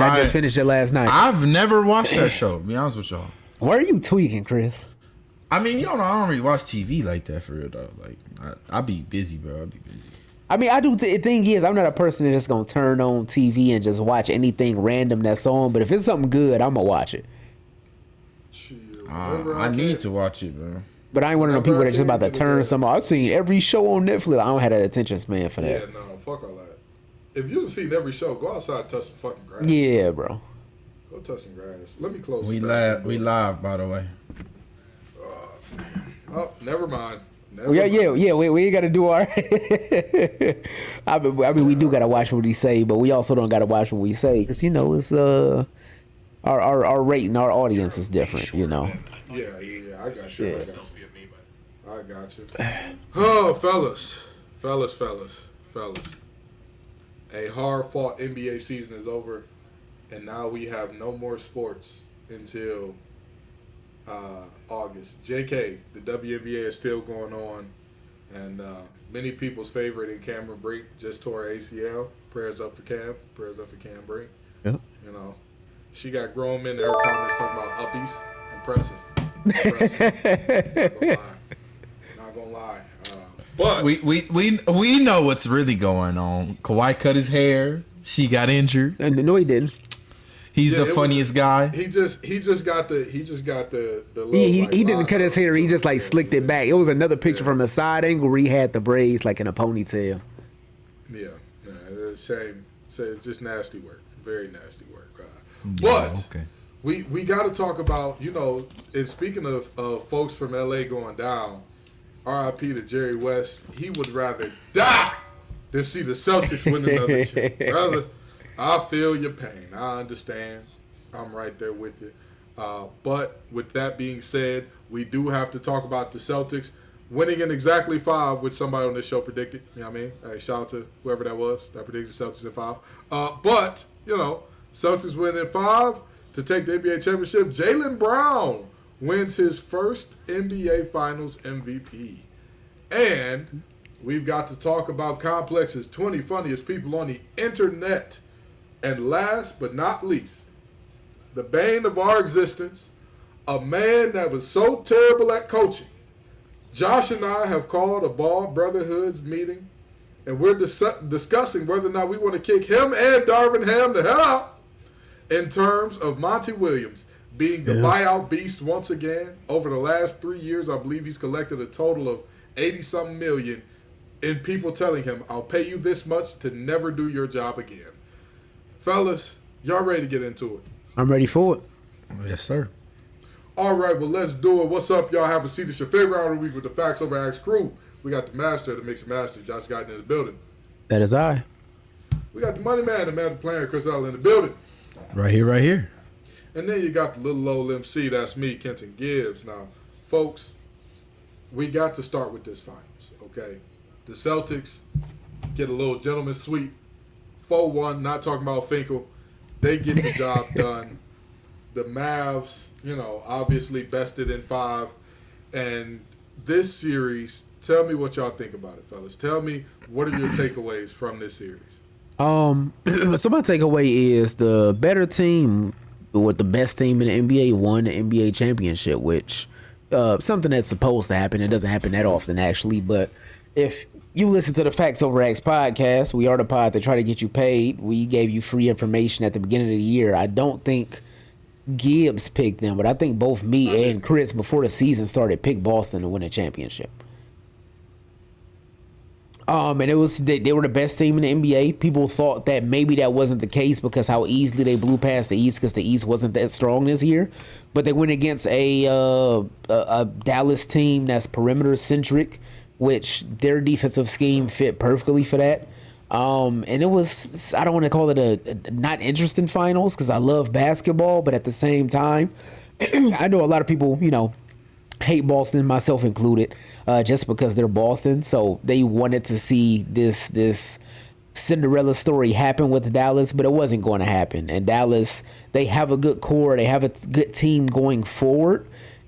I just finished it last night. I've never watched that show, to be honest with y'all. Why are you tweaking, Chris? I mean, y'all know I don't really watch TV like that for real, though. Like, I be busy, bro. I be busy. I mean, I do. The thing is, I'm not a person that's going to turn on TV and just watch anything random that's on. But if it's something good, I'm going to watch it. I need to watch it, bro. But I ain't one of them people that's just about to turn something. I've seen every show on Netflix. I don't have an attention span for that. Yeah, no, fuck all that. If you've seen every show, go outside and touch some fucking grass. Yeah, bro. Go touch some grass. Let me close. We live, by the way. Oh, never mind. Yeah. We ain't got to do our. I mean, we do got to watch what we say, but we also don't got to watch what we say because it's our rating, our audience is different, Yeah, I got you. I got you. Oh, fellas. A hard-fought NBA season is over, and now we have no more sports until August. JK, the WNBA is still going on, and many people's favorite in Cameron Brink just tore her ACL. Prayers up for Cam. Prayers up for Cam Brink. Yep. She got grown men in her comments talking about uppies. Impressive. Not gonna lie. But we know what's really going on. Kawhi cut his hair. She got injured. No, he didn't. He's the funniest guy. He just got the little, he didn't cut his hair. He just like slicked it back. It was another picture from a side angle where he had the braids like in a ponytail. Yeah, it's a shame. It's just nasty work. Very nasty work. But okay. we got to talk about, and speaking of folks from LA going down, RIP to Jerry West. He would rather die than see the Celtics win another chip. Brother, I feel your pain. I understand. I'm right there with you. But with that being said, we do have to talk about the Celtics winning in exactly 5, which somebody on this show predicted. You know what I mean? Hey, shout out to whoever that was that predicted Celtics in 5. But, Celtics win in 5 to take the NBA championship. Jaylen Brown wins his first NBA Finals MVP. And we've got to talk about Complex's 20 funniest people on the internet. And last but not least, the bane of our existence, a man that was so terrible at coaching. Josh and I have called a Ball Brotherhood's meeting, and we're discussing whether or not we want to kick him and Darvin Ham the hell out in terms of Monty Williams being the buyout beast once again. Over the last 3 years, I believe he's collected a total of 80-something million in people telling him, I'll pay you this much to never do your job again. Fellas, y'all ready to get into it? I'm ready for it. Yes, sir. All right, well, let's do it. What's up, y'all? Have a seat. It's your favorite hour of the week with the Facts Over Axe crew. We got the master, the mixed master, Josh Guyton in the building. That is I. We got the money man, the man of the plan, Chris Allen in the building. Right here. And then you got the little old MC, that's me, Kenton Gibbs. Now, folks, we got to start with this finals, okay? The Celtics get a little gentleman's sweep. 4-1, not talking about Finkel. They get the job done. The Mavs, obviously bested in 5. And this series, tell me what y'all think about it, fellas. Tell me, what are your takeaways from this series? So my takeaway is the better team, with the best team in the NBA, won the NBA championship, which something that's supposed to happen. It doesn't happen that often, actually. But if you listen to the Facts Over X podcast, we are the pod that try to get you paid. We gave you free information at the beginning of the year. I don't think Gibbs picked them, but I think both me and Chris, before the season started, picked Boston to win a championship. And it was they were the best team in the NBA. People thought that maybe that wasn't the case because how easily they blew past the East, because the East wasn't that strong this year. But they went against a Dallas team that's perimeter centric, which their defensive scheme fit perfectly for that. And it was, I don't want to call it a not interesting finals because I love basketball, but at the same time, I know a lot of people, hate Boston, myself included, just because they're Boston. So they wanted to see this Cinderella story happen with Dallas, but it wasn't going to happen. And Dallas, they have a good core. They have a good team going forward.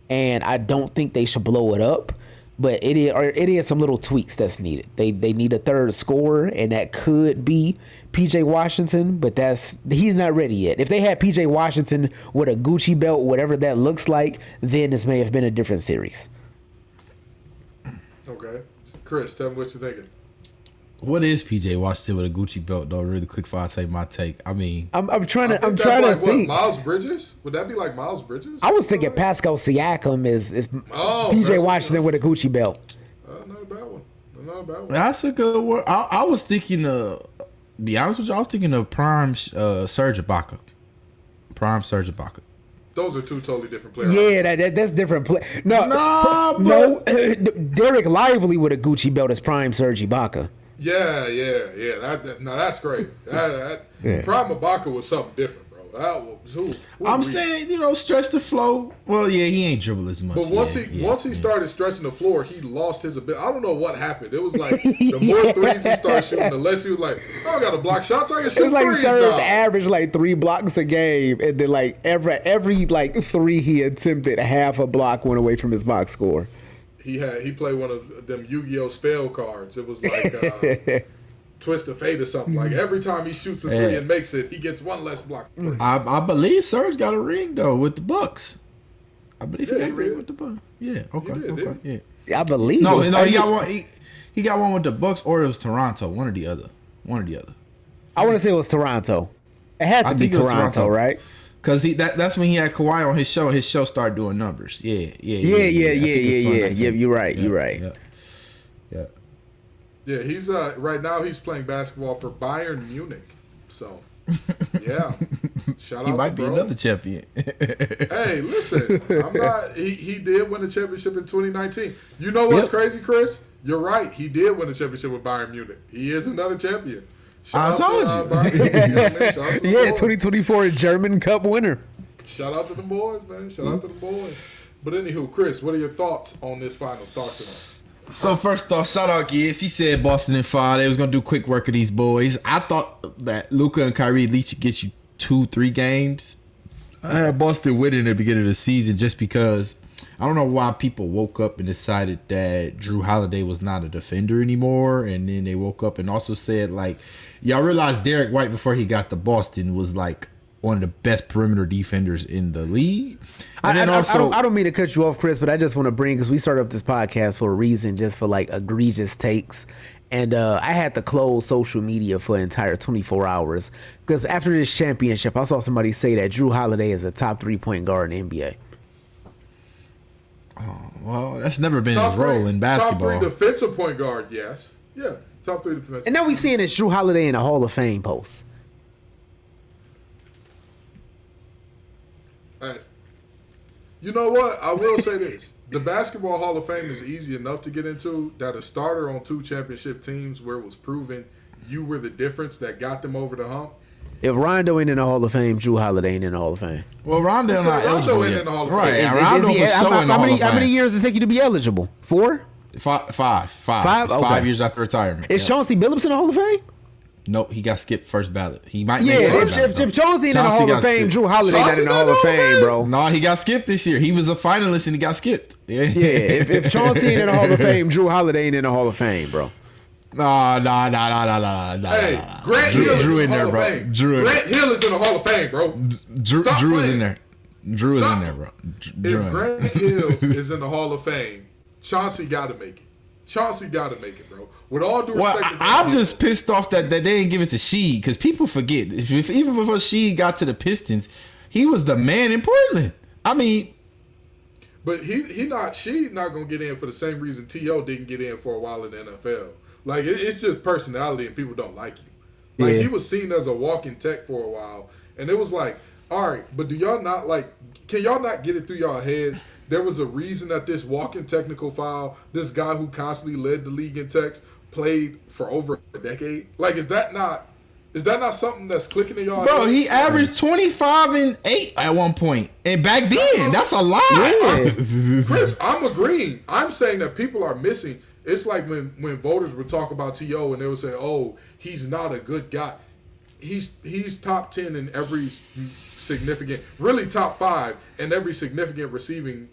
And I don't think they should blow it up. But it is some little tweaks that's needed. They need a third scorer, and that could be PJ Washington, but he's not ready yet. If they had PJ Washington with a Gucci belt, whatever that looks like, then this may have been a different series. Okay. Chris, tell me what you're thinking. What is PJ Washington with a Gucci belt though? Really quick before I say my take. I mean, I'm trying to What, think. Miles Bridges? Would that be like Miles Bridges? I was thinking Pascal Siakam is PJ Washington with a Gucci belt. Not a bad one. Not a bad one. That's a good word. I was thinking be honest with you, I was thinking of prime Serge Ibaka. Prime Serge Ibaka. Those are two totally different players. Yeah, that's different. No, Derek Lively with a Gucci belt is prime Serge Ibaka. Yeah. That's great. Prime Ibaka was something different, bro. That was I'm saying, stretch the flow. Well, yeah, he ain't dribble as much. But once he started stretching the floor, he lost his ability. I don't know what happened. It was like the more threes he started shooting, the less he was like, I got to block shots. I can shoot It's like threes Serge now. averaged like 3 blocks a game, and then like every like 3 he attempted, half a block went away from his box score. He played one of them Yu-Gi-Oh spell cards. It was like Twist of Fate or something. Like every time he shoots a 3 and makes it, he gets 1 less block. I believe Serge got a ring though with the Bucks. I believe he got a ring with the Bucks. Yeah. Okay. Yeah. I believe. No, he got one. He got one with the Bucks, or it was Toronto. One or the other. I want to say it was Toronto. It had to be Toronto, right? Because that's when he had Kawhi on his show. His show started doing numbers. Yeah. You're right. Yeah, he's right now he's playing basketball for Bayern Munich. So, yeah. Shout out He might to be bro. another champion. Hey, listen, I'm not. He did win the championship in 2019. You know what's crazy, Chris? You're right. He did win the championship with Bayern Munich. He is another champion. I told you. Yeah, 2024 German Cup winner. Shout out to the boys, man. Shout out to the boys. But anywho, Chris, what are your thoughts on this finals? Talk to us. So first off, shout out Gibbs. He said Boston in 5. They was gonna do quick work of these boys. I thought that Luka and Kyrie at least get you 2-3 games. I had Boston winning at the beginning of the season just because I don't know why people woke up and decided that Drew Holiday was not a defender anymore, and then they woke up and also said like, y'all realize Derek White before he got to Boston was like one of the best perimeter defenders in the league. And then I don't mean to cut you off, Chris, but I just want to bring, because we started up this podcast for a reason, just for like egregious takes. And I had to close social media for an entire 24 hours because after this championship, I saw somebody say that Drew Holiday is a top 3-point guard in the NBA. Oh, well, that's never been his role in basketball. Top 3 defensive point guard, yes. Yeah, top 3 defensive. And now we seeing this Drew Holiday in the Hall of Fame post. You know what? I will say this. The Basketball Hall of Fame is easy enough to get into, that a starter on 2 championship teams where it was proven you were the difference that got them over the hump. If Rondo ain't in the Hall of Fame, Drew Holiday ain't in the Hall of Fame. Well, Rondo not eligible ain't yet. in the Hall of Fame. Right, Is he, how many years does it take you to be eligible? 4? Five. It's Okay. 5 years after retirement. Is Chauncey Billups in the Hall of Fame? Nope, he got skipped first ballot. He might. Yeah, make if Chauncey ain't in the Hall of Fame, Drew Holiday not in the Hall of Fame, bro. No, he got skipped this year. He was a finalist and he got skipped. Yeah, if Chauncey ain't in the Hall of Fame, Drew Holiday ain't in the Hall of Fame, bro. Nah. Hey, Grant Hill is in there, bro. Grant Hill is in the Hall of Fame, bro. Drew is in there. Drew is in there, bro. If Grant Hill is in the Hall of Fame, Chauncey got to make it. Chauncey got to make it, bro. With all due respect, I'm just pissed off that they didn't give it to Sheed because people forget. Even before Sheed got to the Pistons, he was the man in Portland. I mean, but Sheed not gonna get in for the same reason T.O. didn't get in for a while in the NFL. Like it's just personality and people don't like you. Like he was seen as a walking tech for a while, and it was like, all right, but do y'all not like? Can y'all not get it through y'all heads? There was a reason that this walking technical foul, this guy who constantly led the league in techs, played for over a decade. Like, is that not something that's clicking in y'all? Bro, he averaged 25 and 8 at one point, and back then, that's a lot. Yeah. Chris, I'm agreeing. I'm saying that people are missing. It's like when voters would talk about T.O. and they would say, "Oh, he's not a good guy." He's top 10 in every significant, really top 5 in every significant receiving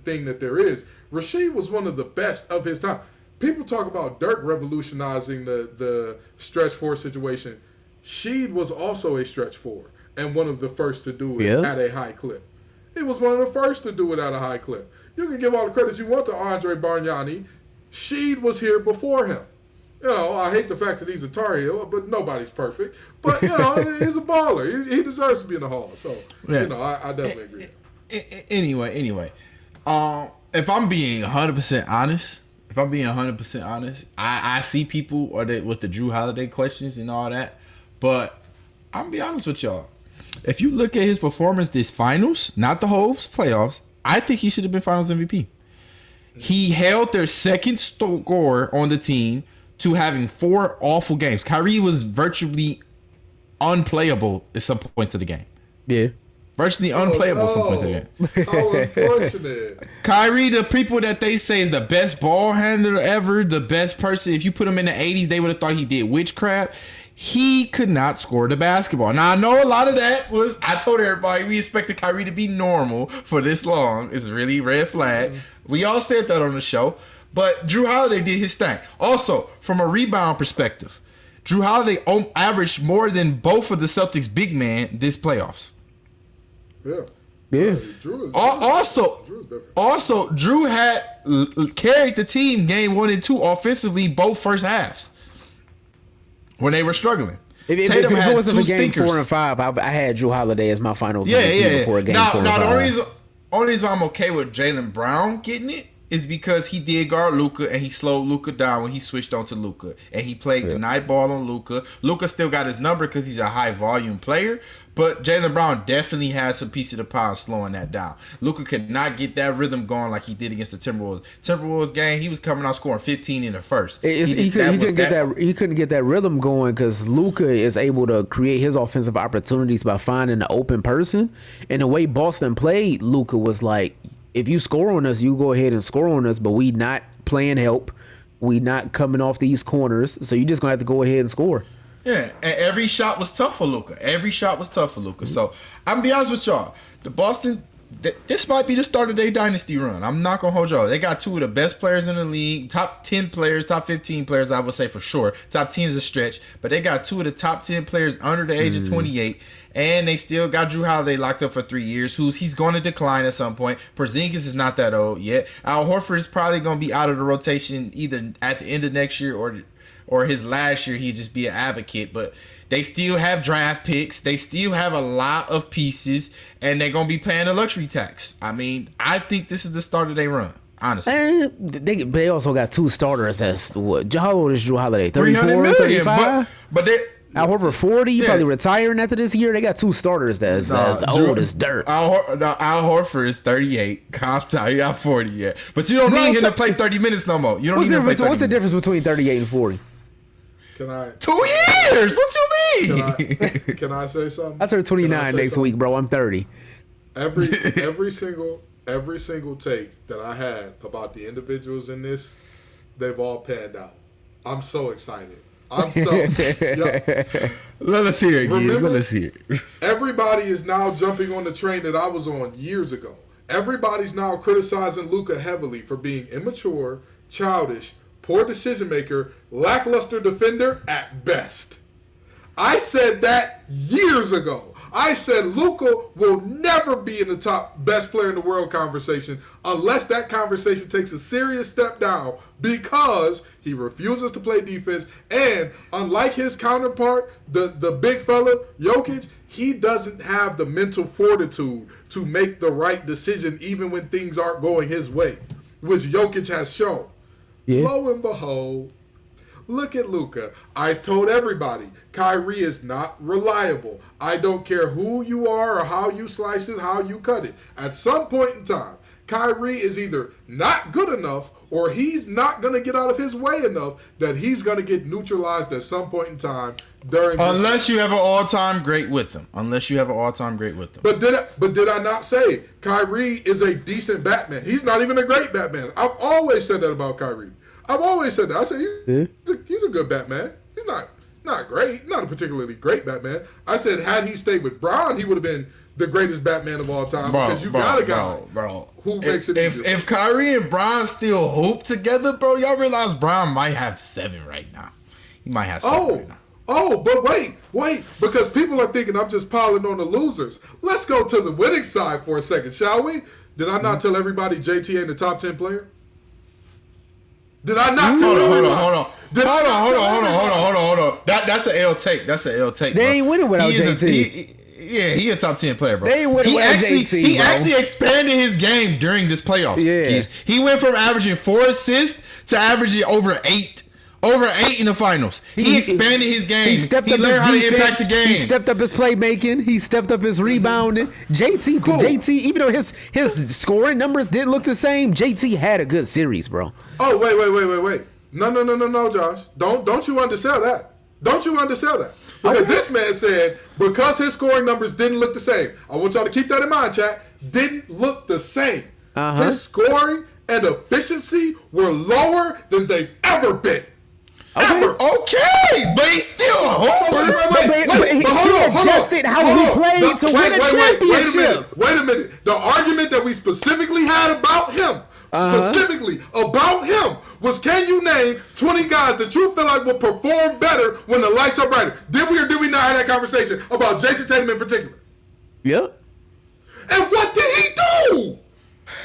thing that there is. Rasheed was one of the best of his time. People talk about Dirk revolutionizing the stretch four situation. Sheed was also a stretch four and one of the first to do it Yeah. at a high clip. He was one of the first to do it at a high clip. You can give all the credit you want to Andre Bargnani. Sheed was here before him. You know, I hate the fact that he's a Tar Heel, but nobody's perfect. But, you know, he's a baller. He deserves to be in the Hall. So, Yeah. you know, I definitely agree. Anyway, if I'm being 100% honest, I see people with the Drew Holiday questions and all that, but I'm gonna be honest with y'all. If you look at his performance this finals, not the whole playoffs, I think he should have been finals MVP. He held their second scorer on the team to having 4 awful games. Kyrie was virtually unplayable at some points of the game. Yeah. Virtually unplayable at some points of the game. How unfortunate. Kyrie, the people that they say is the best ball handler ever, the best person. If you put him in the 80s, they would have thought he did witchcraft. He could not score the basketball. Now, I know a lot of that was, I told everybody, we expected Kyrie to be normal for this long. It's really red flag. We all said that on the show. But Drew Holiday did his thing. Also, from a rebound perspective, Drew Holiday averaged more than both of the Celtics' big man this playoffs. Yeah. Yeah. Drew is Also, Drew had carried the team game 1 and 2 offensively both first halves when they were struggling. If Tatum it had wasn't two for game stinkers. 4 and 5, I had Drew Holiday as my finals MVP before game 4 and 5. The only reason why I'm okay with Jaylen Brown getting it is because he did guard Luka and he slowed Luka down when he switched on to Luka. And he played the night ball on Luka. Luka still got his number because he's a high volume player. But Jaylen Brown definitely had some piece of the pie slowing that down. Luka could not get that rhythm going like he did against the Timberwolves. Timberwolves game, he was coming out scoring 15 in the first. He couldn't get that rhythm going because Luka is able to create his offensive opportunities by finding the open person. And the way Boston played, Luka was like, if you score on us, you go ahead and score on us, but we not playing help. We not coming off these corners, so you just gonna have to go ahead and score. Yeah, and every shot was tough for Luka. So I'm gonna be honest with y'all. The Boston, this might be the start of their dynasty run. I'm not gonna hold y'all. They got 2 of the best players in the league, top 10 players, top 15 players. I would say for sure. Top 10 is a stretch, but they got 2 of the top 10 players under the age of 28. And they still got Drew Holiday locked up for 3 years. He's going to decline at some point. Porzingis is not that old yet. Al Horford is probably going to be out of the rotation either at the end of next year or his last year. He'd just be an advocate. But they still have draft picks. They still have a lot of pieces, and they're going to be paying the luxury tax. I mean, I think this is the start of their run. Honestly, they also got 2 starters. That's what? How old is Drew Holiday? 300 34, million, 35? but they. Al Horford 40, Yeah. probably retiring after this year. They got 2 starters that's old as dirt. Al Horford is 38. Calm down, he not 40 yet. But you don't need him to play 30 minutes no more. You don't need him to play 30 What's the minutes. difference between 38 and 40? Can I 2 years? What you mean? can I say something? I turn 29 next week, bro. I'm 30. Every single take that I had about the individuals in this, they've all panned out. I'm so excited. I'm so. Let us hear it, Gibbs. Let us hear it. Everybody is now jumping on the train that I was on years ago. Everybody's now criticizing Luka heavily for being immature, childish, poor decision maker, lackluster defender at best. I said that years ago. I said Luka will never be in the top best player in the world conversation unless that conversation takes a serious step down because he refuses to play defense. And unlike his counterpart, the big fella, Jokic, he doesn't have the mental fortitude to make the right decision even when things aren't going his way, which Jokic has shown. Yeah. Lo and behold, look at Luka. I told everybody, Kyrie is not reliable. I don't care who you are or how you slice it, how you cut it. At some point in time, Kyrie is either not good enough or he's not going to get out of his way enough that he's going to get neutralized at some point in time during this. Unless you have an all-time great with him. But did I not say Kyrie is a decent Batman? He's not even a great Batman. I've always said that about Kyrie. I've always said that. I said he's a good Batman. He's not great, not a particularly great Batman. I said had he stayed with Bron, he would have been the greatest Batman of all time because you got a guy who makes it easier. If Kyrie and Bron still hoop together, bro, y'all realize Bron might have 7 right now. He might have 7 right now. Oh, but wait, because people are thinking I'm just piling on the losers. Let's go to the winning side for a second, shall we? Did I not tell everybody JT ain't the top 10 player? Did I not tell everybody? Hold on. That's an L take. They ain't winning without JT. He a top 10 player, bro. They ain't winning without JT, He bro. actually expanded his game during this playoffs. Yeah. He went from averaging 4 assists to averaging over 8. Over 8 in the finals. He expanded his game. He stepped up learned his how to defense. impact the game. He stepped up his playmaking. He stepped up his rebounding. JT, even though his scoring numbers didn't look the same, JT had a good series, bro. Oh, wait. No, Josh. Don't you undersell that. Don't you undersell that. Because this man said, because his scoring numbers didn't look the same. I want y'all to keep that in mind, chat. Didn't look the same. His scoring and efficiency were lower than they've ever been. Ever. Okay, but he's still a homer. But hold on. Adjusted how he played to win a championship. Wait a minute. The argument that we specifically had about him, was can you name 20 guys that you feel like will perform better when the lights are brighter? Did we or did we not have that conversation about Jason Tatum in particular? Yep. And what did he do?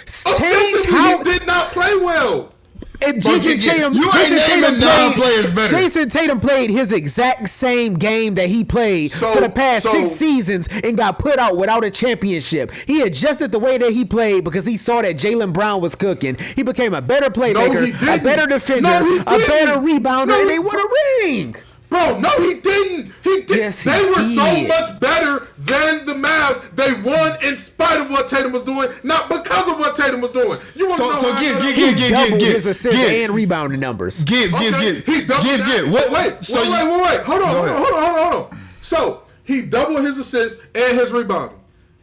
He did not play well. If Jason Tatum played his exact same game that he played for the past 6 seasons and got put out without a championship. He adjusted the way that he played because he saw that Jaylen Brown was cooking. He became a better playmaker, a better defender, a better rebounder, and they won a ring. Bro, no, he didn't. He did. Yes, they were so much better than the Mavs. They won in spite of what Tatum was doing, not because of what Tatum was doing. You want to know? He doubled his assists and rebounding numbers. Gibbs. He doubled that. Wait. Hold on. So he doubled his assists and his rebounding.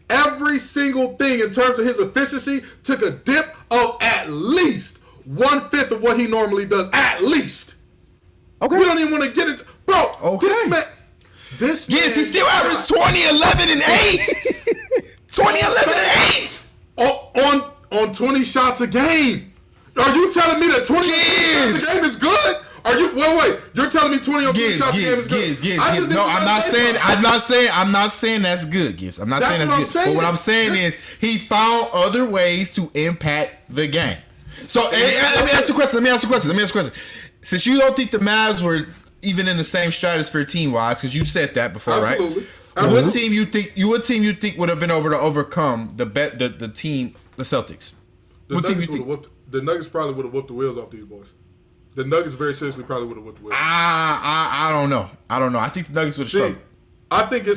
Every single thing in terms of his efficiency took a dip of at least 1/5 of what he normally does. At least. Okay. We don't even want to get into... Bro, this man... Yes, he still averaged 20, 11, and 8. 20, 11, and 8. On 20 shots a game. Are you telling me that 20 shots a game is good? Are you... Wait. You're telling me 20 on 20 shots a game is good? Gibbs. No, I'm not saying that's good, Gibbs. I'm not saying that's good. But what I'm saying is he found other ways to impact the game. So, let me ask you a question. Since you don't think the Mavs were even in the same stratosphere team-wise, because you said that before, Absolutely. right? What team you think would have been able to overcome the Celtics? The Nuggets probably would have whooped the wheels off these boys. The Nuggets very seriously probably would have whooped the wheels. I don't know. I think the Nuggets would have struggled. I think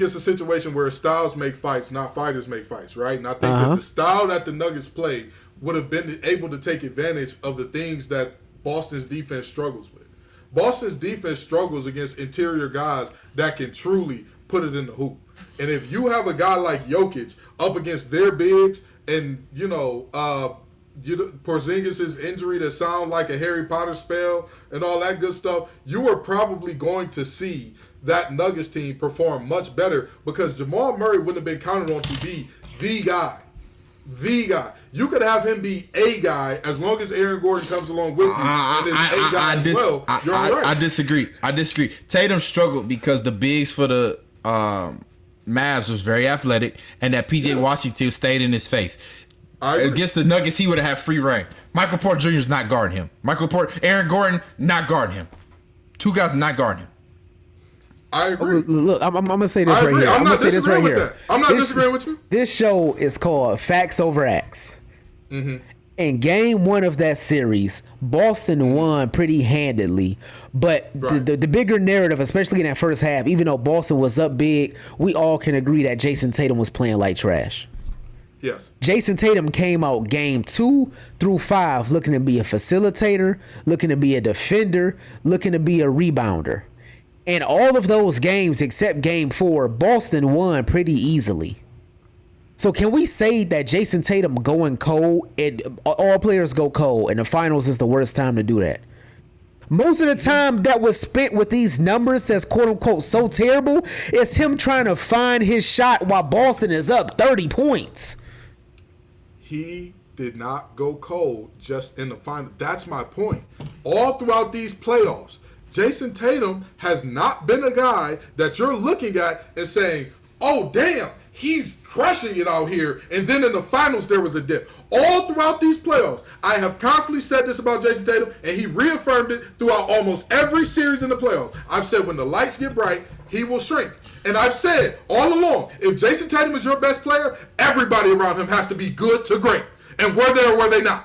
it's a situation where styles make fights, not fighters make fights, right? And I think that the style that the Nuggets play would have been able to take advantage of the things that Boston's defense struggles with. Boston's defense struggles against interior guys that can truly put it in the hoop. And if you have a guy like Jokic up against their bigs and, Porzingis' injury that sound like a Harry Potter spell and all that good stuff, you are probably going to see that Nuggets team perform much better because Jamal Murray wouldn't have been counted on to be the guy. You could have him be a guy as long as Aaron Gordon comes along with you and is a guy as well. You're all right. I disagree. Tatum struggled because the bigs for the Mavs was very athletic and that PJ Washington stayed in his face. Against the Nuggets, he would have had free reign. Michael Porter Jr. is not guarding him. Aaron Gordon, not guarding him. 2 guys not guarding him. I agree. Look, I'm going to say this right here. I'm not disagreeing with that. I'm not disagreeing with you. This show is called Facts Over Acts. Mm-hmm. In game 1 of that series, Boston won pretty handedly. But the bigger narrative, especially in that first half, even though Boston was up big, we all can agree that Jason Tatum was playing like trash. Yes. Jason Tatum came out game 2 through 5 looking to be a facilitator, looking to be a defender, looking to be a rebounder. In all of those games except game 4, Boston won pretty easily. So can we say that Jason Tatum going cold, and all players go cold, and the finals is the worst time to do that? Most of the time that was spent with these numbers that's quote-unquote so terrible, it's him trying to find his shot while Boston is up 30 points. He did not go cold just in the final. That's my point. All throughout these playoffs, Jason Tatum has not been a guy that you're looking at and saying, oh, damn, he's crushing it out here. And then in the finals, there was a dip. All throughout these playoffs, I have constantly said this about Jason Tatum, and he reaffirmed it throughout almost every series in the playoffs. I've said when the lights get bright, he will shrink. And I've said all along, if Jason Tatum is your best player, everybody around him has to be good to great. And were they or were they not?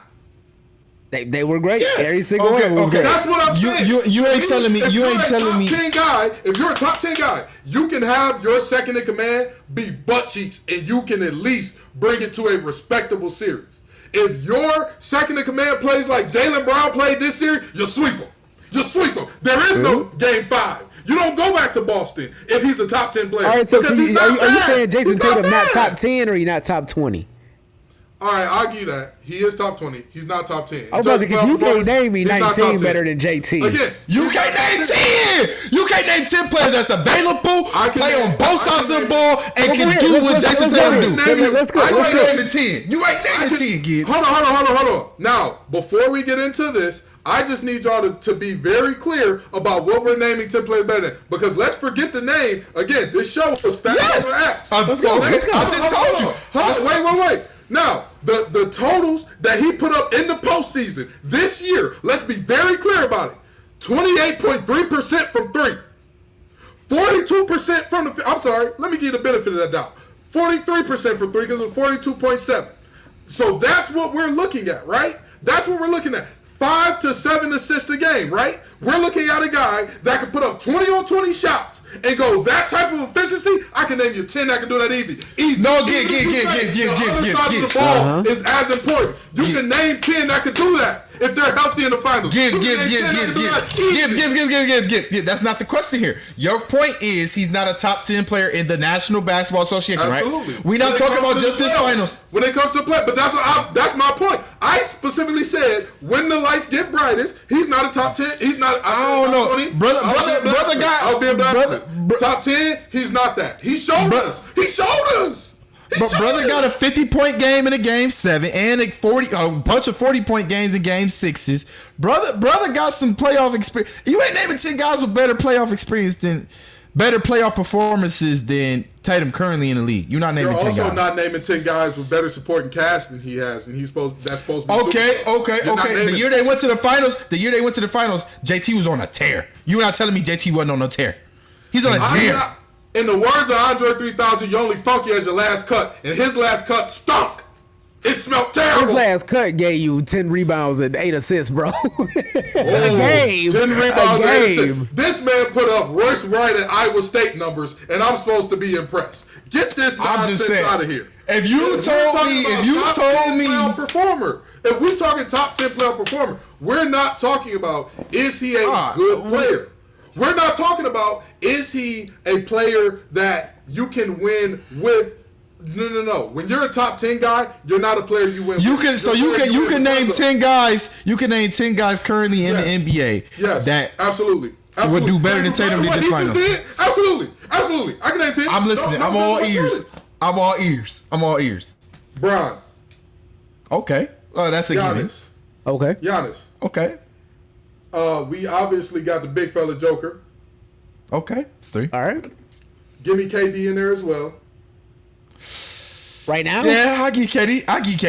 They were great. Yeah. Every single one was great. That's what I'm saying. You ain't telling me. You ain't telling me. If you're a top 10 guy, you can have your second in command be butt cheeks, and you can at least bring it to a respectable series. If your second in command plays like Jaylen Brown played this series, you sweep him. You sweep him. There is no game 5. You don't go back to Boston if he's a top 10 player. All right, so because he's are not you bad. saying Jason He's not Tatum not bad. top 10 or he not top 20? All right, I'll give you that. He is top 20. He's not top 10. I was about to, because you can't name me 19 better than JT. Again, You can't name 10. You can't name 10 players that's available, play on both sides of the ball, and can do what Jason Tatum do. Let's go. You Let's ain't go. naming 10. You ain't naming 10, Gibbs. Hold on. Now, before we get into this, I just need y'all to be very clear about what we're naming 10 players better than. Because let's forget the name. Again, this show was fast Yes. over X. Let's go. I just told you. Wait. Now, the totals that he put up in the postseason this year, let's be very clear about it. 28.3% from 3. 42% from the... I'm sorry. Let me give you the benefit of that doubt. 43% from 3 because it was 42.7. So that's what we're looking at, right? That's what we're looking at. 5 to 7 assists a game, right? We're looking at a guy that can put up 20 on 20 shots and go that type of efficiency. I can name you 10 that can do that easy. No, Gibbs. Gibbs. The ball is as important. You can name 10 that can do that if they're healthy in the finals. Gibbs. Gibbs. That's not the question here. Your point is he's not a top 10 player in the National Basketball Association, Absolutely. right? We're not talking about just this finals. When it comes to play, but that's my point. I specifically said when the lights get brightest, he's not a top 10. He's not. I don't know. 20. Brother guy. I'll be a blasphemous. Top 10, he's not that. He showed us. But brother got a 50-point game in a game 7 and a bunch of 40-point games in game 6s. Brother got some playoff experience. You ain't naming 10 guys with better playoff performances than Tatum currently in the league. You're not naming 10 guys. You're also not naming 10 guys with better supporting cast than he has, and that's supposed to be Okay. The year they went to the finals, JT was on a tear. You're not telling me JT wasn't on a tear. He's on a tear. In the words of Andre 3000, you're only funky as your last cut, and his last cut stunk. It smelled terrible. His last cut gave you 10 rebounds and 8 assists, bro. A game. 10 rebounds and 8 assists. This man put up Royce Wright at Iowa State numbers, and I'm supposed to be impressed. Get this nonsense out of here. If we're talking top 10 player performer, we're not talking about is he a good player. We're not talking about is he a player that you can win with. No. When you're a top 10 guy, you're not a player you win. You can name 10 guys. You can name 10 guys currently in the NBA. Yes, that absolutely would do better than Tatum did this finals. Absolutely. I can name 10. I'm listening. I'm all ears. Bron. Okay. That's a given. Giannis. Okay. Giannis. Okay. We obviously got the big fella Joker. Okay. It's 3. All right. Give me KD in there as well. Right now? Yeah, I give KD. I give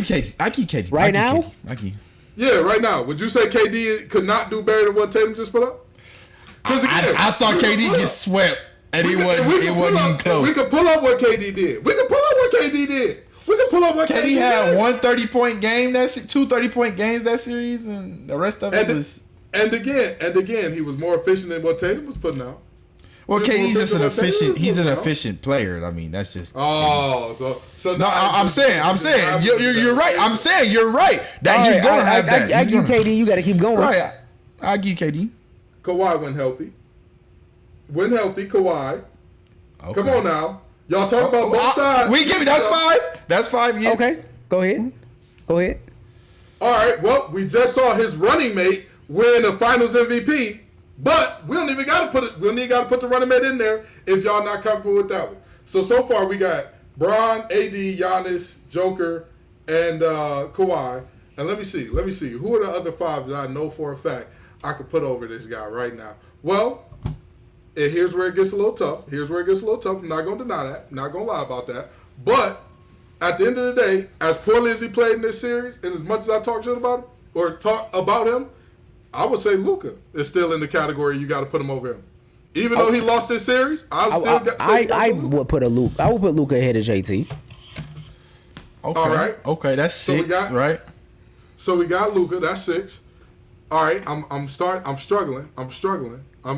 KD. Right now? Yeah, right now. Would you say KD could not do better than what Tatum just put up? I saw KD get swept, and it wasn't even close. We could pull up what KD did. KD had one 30-point game, two 30-point games that series, and the rest of it was. And again, he was more efficient than what Tatum was putting out. Well, KD's just an efficient. He's an efficient player. I mean, that's just. Oh, so no. I'm saying. You're right. I'm saying you're right. That he's gonna have that. I give KD. You got to keep going. Right. I give KD. Kawhi went healthy. Kawhi. Okay. Come on now. Y'all talk about both sides. We give it. That's 5. That's 5. Yeah. Okay. Go ahead. All right. Well, we just saw his running mate win a Finals MVP. But we don't even got to put it. We don't even got to put the running mate in there if y'all not comfortable with that one. So far we got Bron, AD, Giannis, Joker, and Kawhi. And let me see. Who are the other 5 that I know for a fact? I could put over this guy right now? Well, and here's where it gets a little tough. I'm not going to deny that. I'm not going to lie about that. But at the end of the day, as poorly as he played in this series, and as much as I talk shit about him, or talk about him, I would say Luka is still in the category you got to put him over him. Even though he lost this series, I would put Luka ahead of JT. Okay. All right. Okay, that's 6, right? So we got Luka. That's 6. All right. I'm struggling. I'm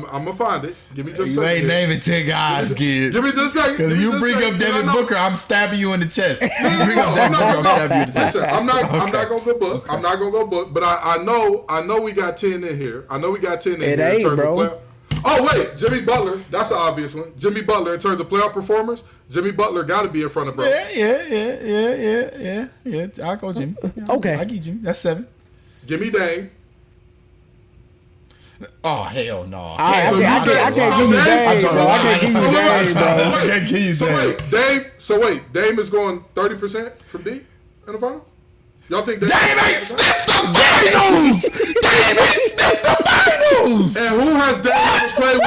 gonna find it. Give me just a second. You ain't naming 10 guys, kid. Give me just a second. Because you bring up Devin Booker, I'm stabbing you in the chest. You bring up Devin Booker, I'm stabbing you in the chest. Listen, I'm not gonna go book. Okay. I'm not gonna go book. But I know we got 10 in here. It ain't, bro. Oh wait, Jimmy Butler. That's an obvious one. Jimmy Butler in terms of playoff performers. Jimmy Butler got to be in front of bro. Yeah. I'll go Jimmy. Okay. I get Jimmy. That's 7. Give me Dame. Oh, hell no. I can't give you Dame, bro. I can't give you Dame, bro. So wait, Dame is going 30% from deep in the final? Y'all think Dame ain't sniffed the finals? Dame ain't sniffed the finals! And who has Dame ever played with?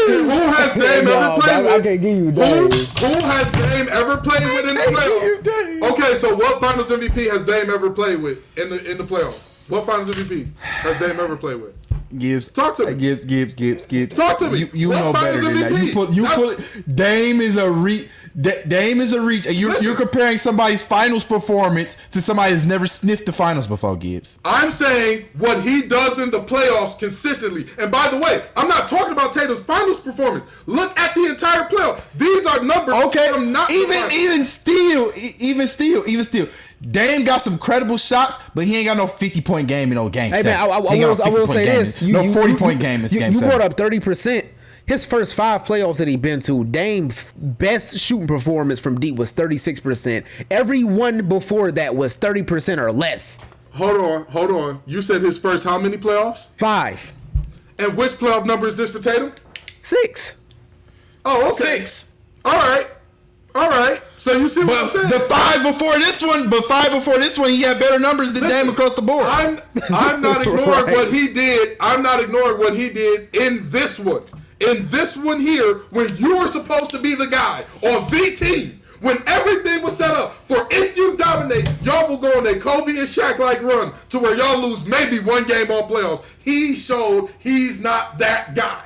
Who has Dame ever played with? I can't give you Dame. Who has Dame ever played with in the playoffs? Okay, so what Finals MVP has Dame ever played with in the playoffs? What Finals MVP has Dame ever played with? Gibbs. Talk to me. Gibbs. Talk to me. You know better than that. You put Dame is a reach. Dame is a reach, and you're comparing somebody's finals performance to somebody that's never sniffed the finals before, Gibbs. I'm saying what he does in the playoffs consistently. And by the way, I'm not talking about Tatum's finals performance. Look at the entire playoff. These are numbers. Okay, from not even still. Dame got some credible shots, but he ain't got no 50-point game in no game. Hey man, I will say this: no 40-point game in game 7. You brought up 30%. His first 5 playoffs that he been to, Dame's best shooting performance from deep was 36%. Every one before that was 30% or less. Hold on. You said his first how many playoffs? 5. And which playoff number is this for Tatum? 6. Oh, okay. 6. All right. So you see what I'm saying? The 5 before this one, he had better numbers than Dame across the board. I'm not ignoring what he did. I'm not ignoring what he did in this one. In this one here, when you were supposed to be the guy on the team, when everything was set up for if you dominate, y'all will go on a Kobe and Shaq-like run to where y'all lose maybe one game on playoffs. He showed he's not that guy.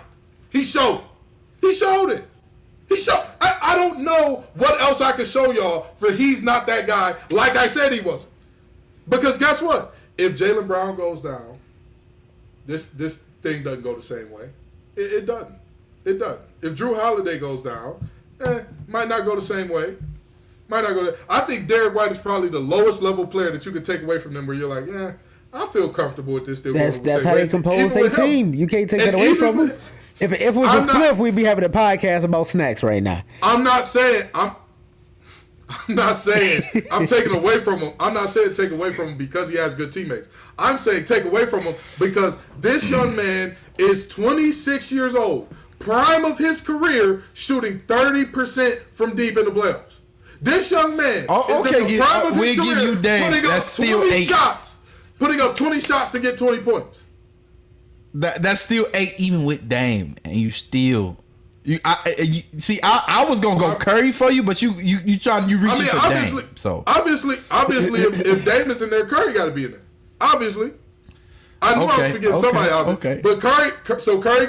He showed it. I don't know what else I could show y'all for he's not that guy like I said he wasn't. Because guess what? If Jaylen Brown goes down, this thing doesn't go the same way. It doesn't. If Drew Holiday goes down, might not go the same way. I think Derek White is probably the lowest level player that you could take away from them where you're like, I feel comfortable with this still. That's how they compose their team. You can't take that away from them. If it was a split, we'd be having a podcast about snacks right now. I'm not saying I'm taking away from him. I'm not saying take away from him because he has good teammates. I'm saying take away from him because this young man is 26 years old, prime of his career, shooting 30% from deep in the playoffs. This young man is in the prime of his career, putting up 20 shots. Putting up 20 shots to get 20 points. That's still 8 even with Dame, and you still. I was gonna go Curry for you, but you reaching for Dame. So obviously, if Dame is in there, Curry got to be in there. Obviously, I knew I was forgetting somebody out there. But Curry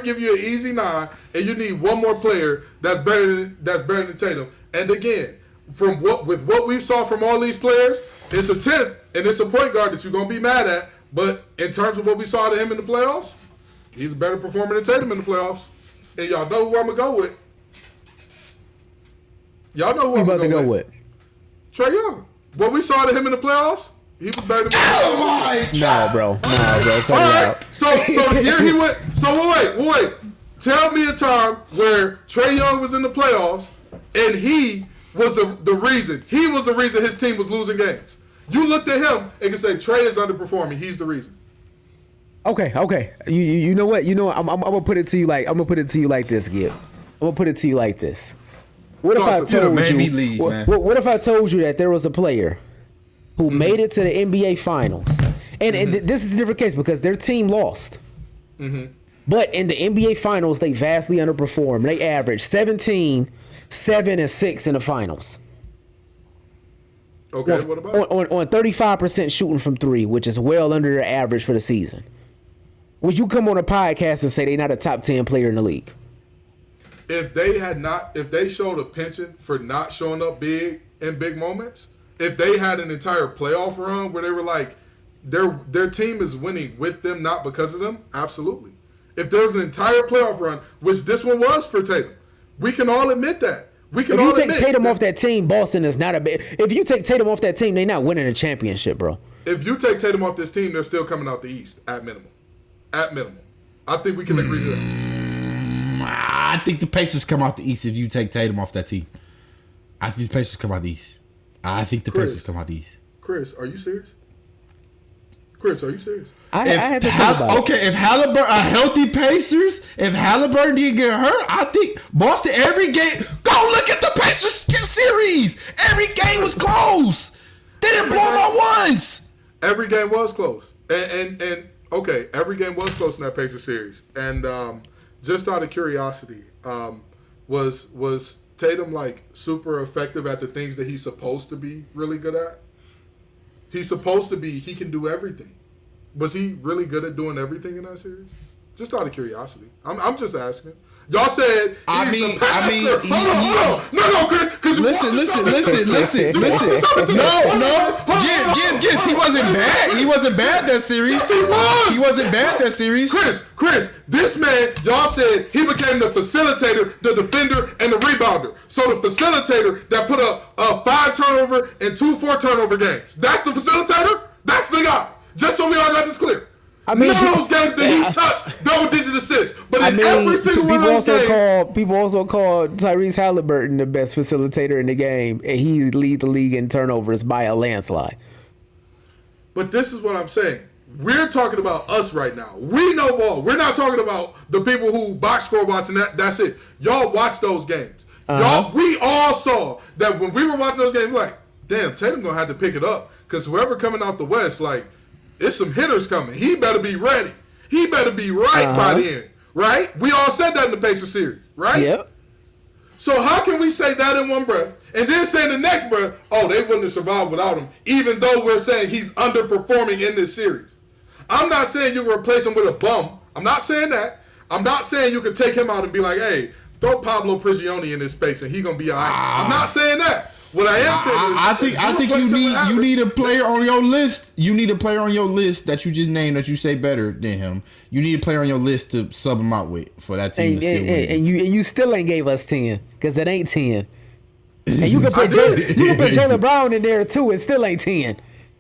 give you an easy 9, and you need one more player that's better than Tatum. And again, with what we saw from all these players, it's a 10th, and it's a point guard that you're gonna be mad at. But in terms of what we saw to him in the playoffs, he's a better performer than Tatum in the playoffs. And y'all know who I'm going to go with. Y'all know who I'm going to go with. Trae Young. What we saw to him in the playoffs, he was better than me. No, bro. All right. So the year he went. So wait. Tell me a time where Trae Young was in the playoffs and he was the reason. He was the reason his team was losing games. You looked at him and can say Trae is underperforming. He's the reason. Okay. You know what? I'm gonna put it to you like this, Gibbs. I'm gonna put it to you like this. What if I told you that there was a player who made it to the NBA Finals, and this is a different case because their team lost. Mm-hmm. But in the NBA Finals, they vastly underperformed. They averaged 17, 7, and 6 in the finals. Okay, what about on 35% shooting from three, which is well under their average for the season? Would you come on a podcast and say they're not a top 10 player in the league? if they showed a penchant for not showing up big in big moments, if they had an entire playoff run where they were like, their team is winning with them, not because of them, absolutely. If there's an entire playoff run, which this one was for Tatum, we can all admit that. If you take Tatum off that team, Boston is not a big. If you take Tatum off that team, they're not winning a championship, bro. If you take Tatum off this team, they're still coming out the East at minimum. At minimum, I think we can agree to that. I think the Pacers come out the East if you take Tatum off that team. I think the Pacers come out the East. Pacers come out the East. Chris, are you serious? I had to think about it. Okay, if Halliburton, a healthy Pacers, if Halliburton didn't get hurt, I think Boston every game. Go look at the Pacers series. Every game was close. They didn't blow them out once. Every game was close, and okay, every game was close in that Pacers series. And just out of curiosity, was Tatum like super effective at the things that he's supposed to be really good at? He's supposed to be. He can do everything. Was he really good at doing everything in that series? Just out of curiosity. I'm just asking. Y'all said he's the passer. Hold on. No, Chris. Because listen. No. He wasn't bad. He wasn't bad that series. Yes, he was. He wasn't bad that series. Chris, this man, y'all said he became the facilitator, the defender, and the rebounder. So the facilitator that put up 5 turnover and 2 4-turnover games. That's the facilitator? That's the guy. Just so we all got this clear. None of those games that he touched double-digit assists. But every single one of those games. People also call Tyrese Halliburton the best facilitator in the game, and he leads the league in turnovers by a landslide. But this is what I'm saying. We're talking about us right now. We know ball. We're not talking about the people who box score watching that. That's it. Y'all watch those games. We all saw that when we were watching those games, like, damn, Tatum going to have to pick it up. Because whoever coming out the West, like, it's some hitters coming. He better be ready. He better be right by the end. Right? We all said that in the Pacers series. Right? Yep. So how can we say that in one breath and then say in the next breath, oh, they wouldn't have survived without him, even though we're saying he's underperforming in this series? I'm not saying you can replace him with a bum. I'm not saying that. I'm not saying you can take him out and be like, hey, throw Pablo Prigioni in this space and he's going to be all right. I'm not saying that. What I am saying is, I think you need a player on your list. You need a player on your list that you just named that you say better than him. You need a player on your list to sub him out with for that team to still win. And you still ain't gave us 10 because that ain't 10. And you can put Jaylen Brown in there too. It still ain't 10.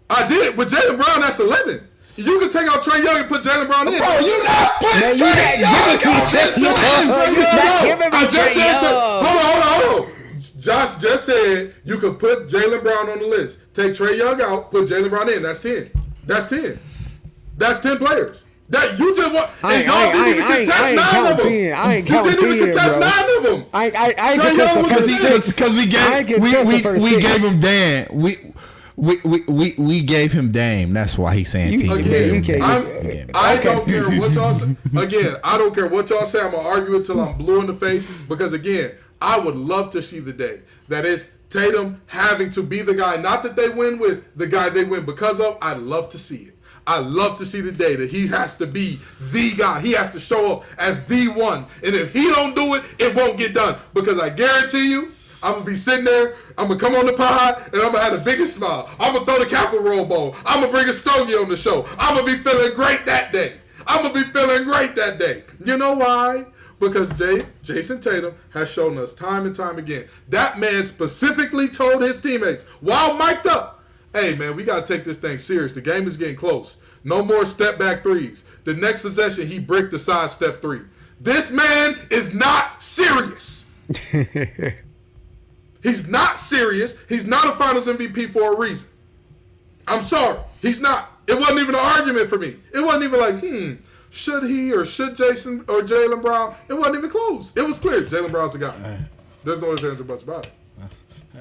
I did with Jaylen Brown. That's 11. You can take out Trae Young and put Jaylen Brown in. Bro, you not putting Trae Young on this list. I just said, hold on. Josh just said you could put Jaylen Brown on the list. Take Trae Young out, put Jaylen Brown in. That's 10. That's 10. That's 10 players. That you just want. And y'all didn't even contest 9 of them. I ain't counting 10. You didn't even contest 9 of them. I ain't contest we gave him Dan. We gave him Dame. That's why he's saying 10. I don't care what y'all say. Again, I don't care what y'all say. I'm gonna argue it till I'm blue in the face because again, I would love to see the day that it's Tatum having to be the guy, not that they win with, the guy they win because of. I'd love to see it. I love to see the day that he has to be the guy. He has to show up as the one. And if he don't do it, it won't get done. Because I guarantee you, I'm going to be sitting there, I'm going to come on the pod, and I'm going to have the biggest smile. I'm going to throw the Capital Roll Bowl. I'm going to bring a stogie on the show. I'm going to be feeling great that day. You know why? Because Jason Tatum has shown us time and time again. That man specifically told his teammates, while mic'd up, hey, man, we got to take this thing serious. The game is getting close. No more step-back threes. The next possession, he bricked the side step 3. This man is not serious. He's not serious. He's not a Finals MVP for a reason. I'm sorry. He's not. It wasn't even an argument for me. It wasn't even like, should he or should Jason or Jaylen Brown? It wasn't even close. It was clear. Jaylen Brown's the guy. There's no ifs, ands, or buts about it.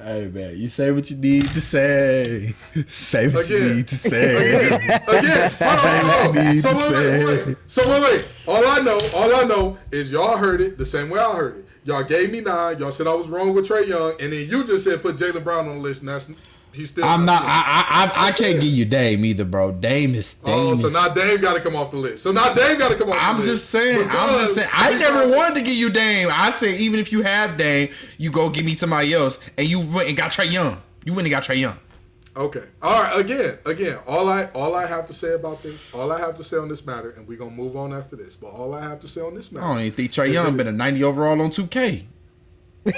Hey man, you say what you need to say. Say what you need to say. Again. Say what you need So to say. wait. All I know is y'all heard it the same way I heard it. Y'all gave me 9. Y'all said I was wrong with Trae Young, and then you just said put Jaylen Brown on the list, and he's still. I'm not. I can't give you Dame either, bro. Dame is. So now Dame got to come off the list. I'm just saying. I never wanted to give you Dame. I said even if you have Dame, you go give me somebody else, and you went and got Trae Young. You went and got Trae Young. Okay. All right. Again. All I have to say about this. All I have to say on this matter, and we're gonna move on after this. But all I have to say on this matter. I don't even think Trae Young been a 90 overall on 2K. Does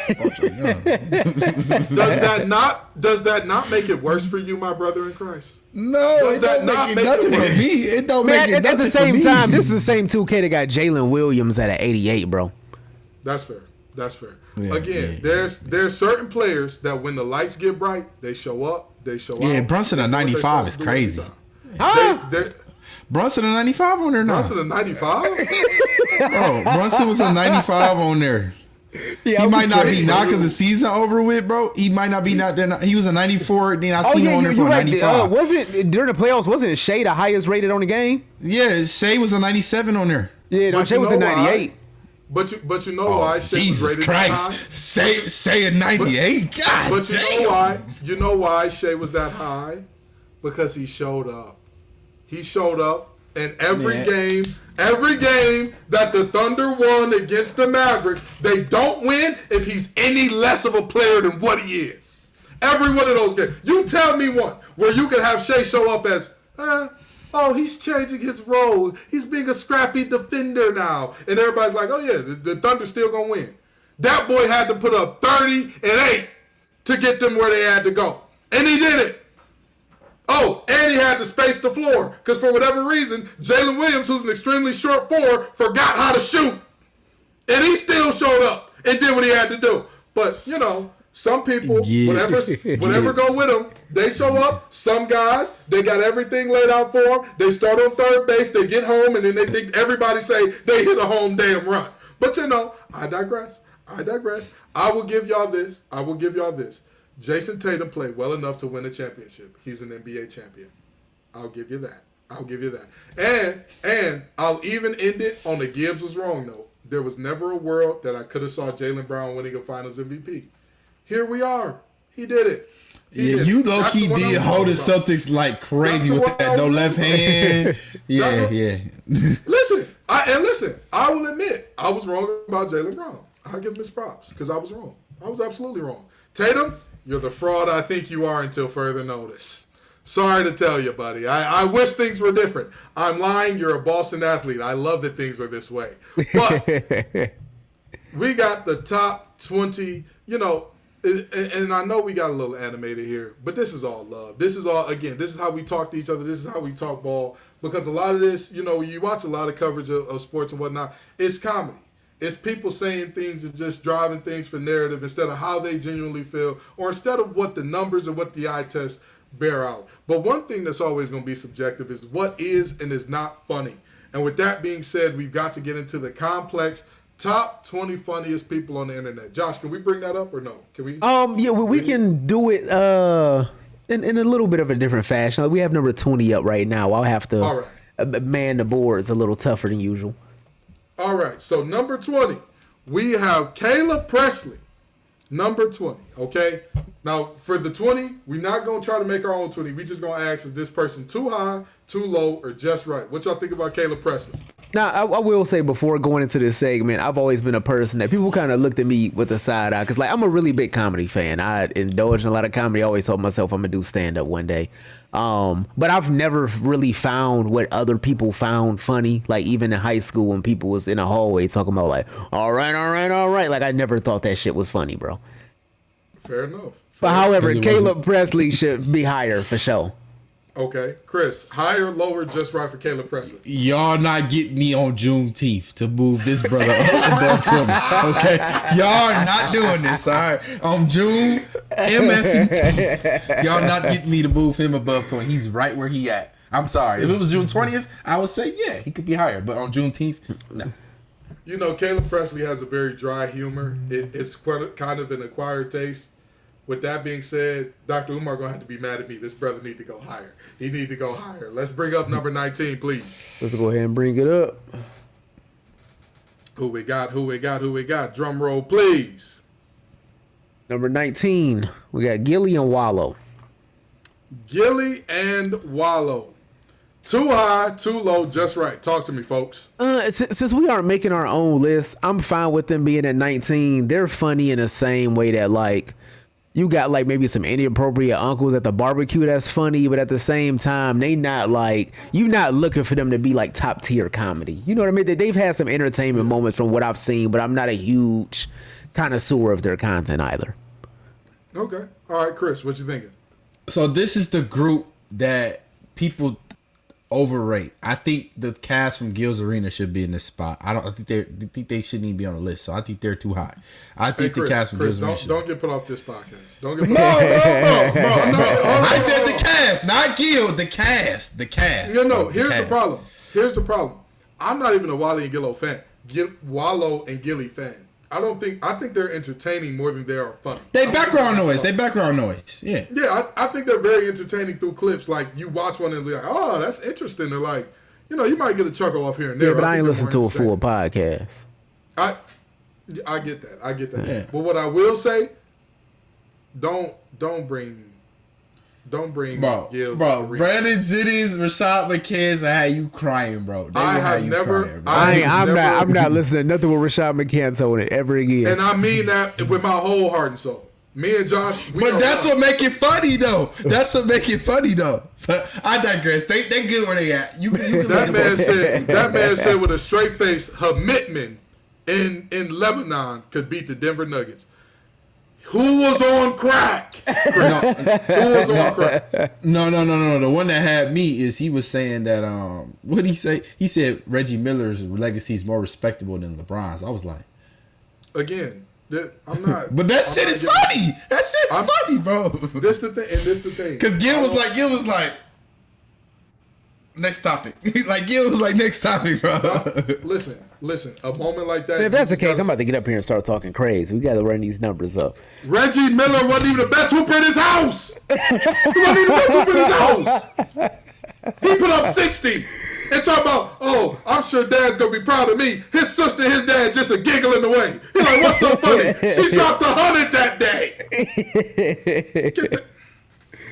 that not make it worse for you, my brother in Christ? No, does that not make nothing it for me? It don't make it at nothing the same for me. time, this is the same 2K that got Jalen Williams at an 88, bro. That's fair. Yeah, Again, there's certain players that when the lights get bright, they show up. They show out. Yeah, Brunson at 95 is crazy. Huh? Brunson at 95 on there now. Brunson at 95? Bro, Brunson was a 95 on there. Yeah, he might not be now because the season over with, bro. He might not be not there. He was a 94. Then I seen him on there for a 95. Was it during the playoffs? Wasn't Shea the highest rated on the game? Yeah, Shea was a 97 on there. Yeah, no, Shea was a 98. But you know why Shea was rated Christ. that high? Say a 98. God but damn. You know why Shea was that high? Because he showed up. He showed up, and every game that the Thunder won against the Mavericks, they don't win if he's any less of a player than what he is. Every one of those games. You tell me one where you can have Shea show up as, he's changing his role. He's being a scrappy defender now. And everybody's like, oh yeah, the Thunder's still going to win. That boy had to put up 30 and 8 to get them where they had to go. And he did it. Oh, and he had to space the floor. Because for whatever reason, Jalen Williams, who's an extremely short forward, forgot how to shoot. And he still showed up and did what he had to do. But, some people, whatever go with them, they show up. Some guys, they got everything laid out for them. They start on third base, they get home, and then they think everybody say they hit a home damn run. But, I digress. I will give y'all this. Jason Tatum played well enough to win a championship. He's an NBA champion. I'll give you that. And I'll even end it on the Gibbs was wrong note. There was never a world that I could have saw Jaylen Brown winning a Finals MVP. Here we are. He did it. You low-key did hold the Celtics like crazy with that no left hand. Yeah. Listen, I will admit, I was wrong about Jaylen Brown. I'll give him his props because I was wrong. I was absolutely wrong. Tatum, you're the fraud I think you are until further notice. Sorry to tell you, buddy. I wish things were different. I'm lying. You're a Boston athlete. I love that things are this way. But we got the top 20, and I know we got a little animated here, but this is all love. This is how we talk to each other. This is how we talk ball. Because a lot of this, you watch a lot of coverage of sports and whatnot, it's comedy. It's people saying things and just driving things for narrative instead of how they genuinely feel or instead of what the numbers or what the eye test bear out. But one thing that's always going to be subjective is what is and is not funny. And with that being said, we've got to get into the complex top 20 funniest people on the internet. Josh, can we bring that up or no? Can we? Yeah, we can do it in a little bit of a different fashion. Like we have number 20 up right now. I'll have to man the boards a little tougher than usual. All right, so number 20, we have Caleb Presley, number 20, okay? Now, for the 20, we're not going to try to make our own 20. We're just going to ask, is this person too high, too low, or just right? What y'all think about Caleb Presley? Now, I will say before going into this segment, I've always been a person that people kind of looked at me with a side eye because, I'm a really big comedy fan. I indulge in a lot of comedy. I always told myself I'm going to do stand-up one day. But I've never really found what other people found funny. Like even in high school when people was in a hallway talking about like, all right. Like I never thought that shit was funny, bro. Fair enough. But however, Caleb Presley should be higher for sure. Okay. Chris, higher, lower, just right for Caleb Presley. Y'all not getting me on Juneteenth to move this brother up above 20. Okay? Y'all are not doing this, all right? On June MF, y'all not getting me to move him above 20. He's right where he at. I'm sorry. If it was June 20th, I would say, yeah, he could be higher. But on Juneteenth, no. Caleb Presley has a very dry humor. It's kind of an acquired taste. with that being said, Dr. Umar going to have to be mad at me. This brother need to go higher. He need to go higher. Let's bring up number 19, please. Let's go ahead and bring it up. Who we got? Drum roll, please. Number 19, we got Gilly and Wallow. Gilly and Wallow. Too high, too low, just right. Talk to me, folks. Since we aren't making our own list, I'm fine with them being at 19. They're funny in the same way that, like, you got, like, maybe some inappropriate uncles at the barbecue that's funny, but at the same time, they not, like, you not looking for them to be, like, top tier comedy. You know what I mean? They've had some entertainment moments from what I've seen, but I'm not a huge connoisseur of their content either. Okay. All right, Chris, what you thinking? So this is the group that people overrate. I think the cast from Gil's Arena should be in this spot. I think they shouldn't even be on the list. So I think they're too high. I think Chris, the cast from Gil's Arena. Don't get put off this podcast. Don't get put No, off. no. I said the cast, not Gil. The cast. No. Here's the problem. I'm not even a Wally and Gillo fan. Wallow and Gilly fan. I think they're entertaining more than they are funny. They background noise. Yeah. Yeah, I think they're very entertaining through clips. Like, you watch one and be like, oh, that's interesting. They're like, you might get a chuckle off here and there. Yeah, but I ain't listen to a full podcast. I get that. Yeah. But what I will say, don't bring Gil. Bro, Brandon Jennings, Rashad McCants, I had you crying, bro. I'm not listening to nothing with Rashad McCants on it ever again. And I mean that with my whole heart and soul. Me and Josh, but that's what make it funny, though. But I digress. They good where they at. That man said with a straight face, Hamitman in Lebanon could beat the Denver Nuggets. Who was on crack? Who was on crack? No. The one that had me is he was saying that what did he say? He said Reggie Miller's legacy is more respectable than LeBron's. I was like, again, I'm not. But that shit is funny. That shit is funny, bro. This the thing. Because Gil was like, next topic. Gil was like, next topic, bro. Listen. A moment like that. If that's the case, I'm about to get up here and start talking crazy. We got to run these numbers up. Reggie Miller wasn't even the best hooper in his house. He wasn't even the best hooper in his house. He put up 60. And talk about, oh, I'm sure Dad's going to be proud of me. His sister and his dad just a giggling away. He's like, what's so funny? She dropped 100 that day.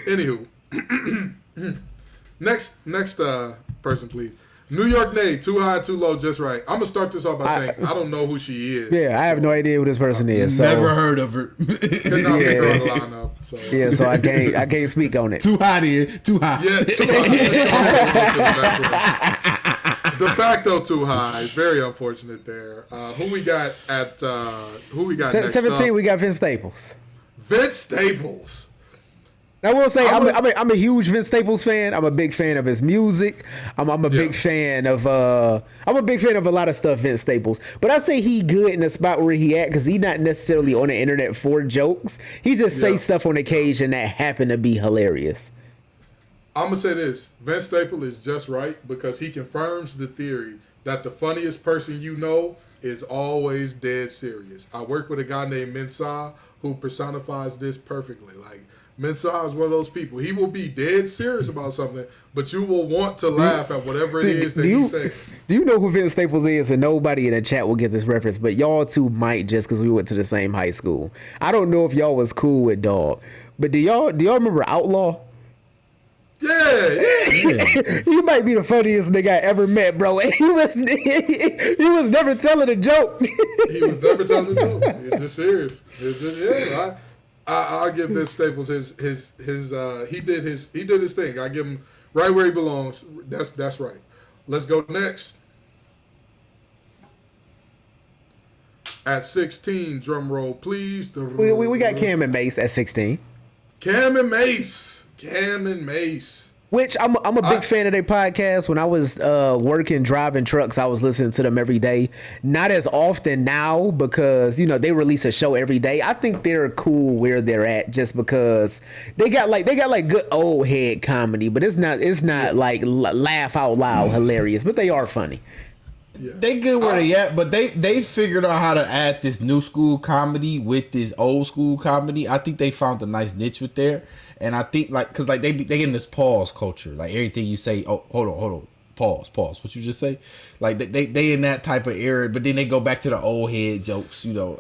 Anywho. Next person, please. New York Nate, too high, too low, just right. I'm gonna start this off by saying I don't know who she is. Yeah, I have no idea who this person is. So. Never heard of her. Could not make her on the lineup. So. Yeah, so I can't speak on it. Too high, then. Too high. Yeah, too high. De facto too high. Very unfortunate there. Who we got next? 17. We got Vince Staples. Vince Staples. I will say I'm a huge Vince Staples fan. I'm a big fan of his music. I'm a big fan of a lot of stuff Vince Staples. But I say he good in the spot where he at because he not necessarily on the internet for jokes. He just say stuff on occasion that happen to be hilarious. I'm gonna say this: Vince Staples is just right because he confirms the theory that the funniest person you know is always dead serious. I work with a guy named Mensah who personifies this perfectly. Like, Mensah is one of those people. He will be dead serious about something, but you will want to laugh at whatever it is that he's saying. Do you know who Vince Staples is? And nobody in the chat will get this reference, but y'all two might just because we went to the same high school. I don't know if y'all was cool with Dog, but do y'all remember Outlaw? Yeah. You might be the funniest nigga I ever met, bro. And he was never telling a joke. He was never telling a joke. He's just serious. It's just, I'll give Vince Staples his he did his thing. I give him right where he belongs. That's right. Let's go next. At 16, drum roll, please. We got Cam and Mace at 16. Cam and Mace. Which I'm a big fan of their podcast. When I was driving trucks, I was listening to them every day. Not as often now because, they release a show every day. I think they're cool where they're at just because they got good old head comedy, but it's not like laugh out loud hilarious, but they are funny. They good where they at, but they figured out how to add this new school comedy with this old school comedy. I think they found a nice niche with there, and I think like because like they in this pause culture, like everything you say. Oh, hold on, pause. What you just say? Like they in that type of era, but then they go back to the old head jokes. You know,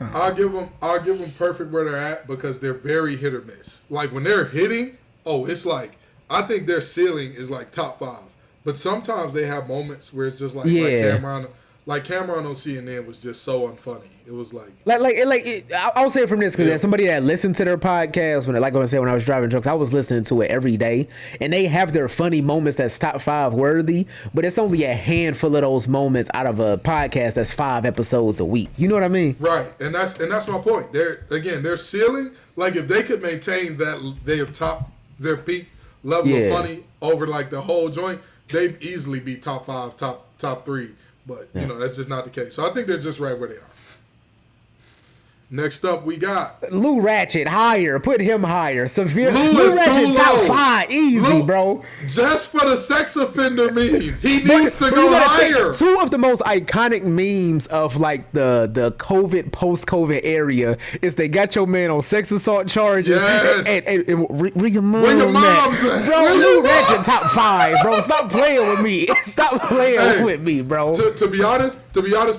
I'll give them perfect where they're at because they're very hit or miss. Like when they're hitting, it's like I think their ceiling is like top 5. But sometimes they have moments where it's just like Cameron on CNN was just so unfunny. It was I'll say it from this because as somebody that listened to their podcast when I was driving trucks, I was listening to it every day, and they have their funny moments that's top 5 worthy, but it's only a handful of those moments out of a podcast that's 5 episodes a week. You know what I mean? Right, and that's my point. Their ceiling, like if they could maintain that their peak level of funny over like the whole joint, they'd easily be top 5, top 3. But, that's just not the case. So I think they're just right where they are. Next up, we got Lou Ratchet higher. Put him higher. Severe. Lou Ratchet too top low. 5. Easy, bro. Just for the sex offender meme. He needs to go higher. 2 of the most iconic memes of like the COVID, post-COVID area is they got your man on sex assault charges. Yes. And where your mom's at? Bro, Lou Ratchet top 5, bro. Stop playing with me. Stop playing with me, bro. To be honest,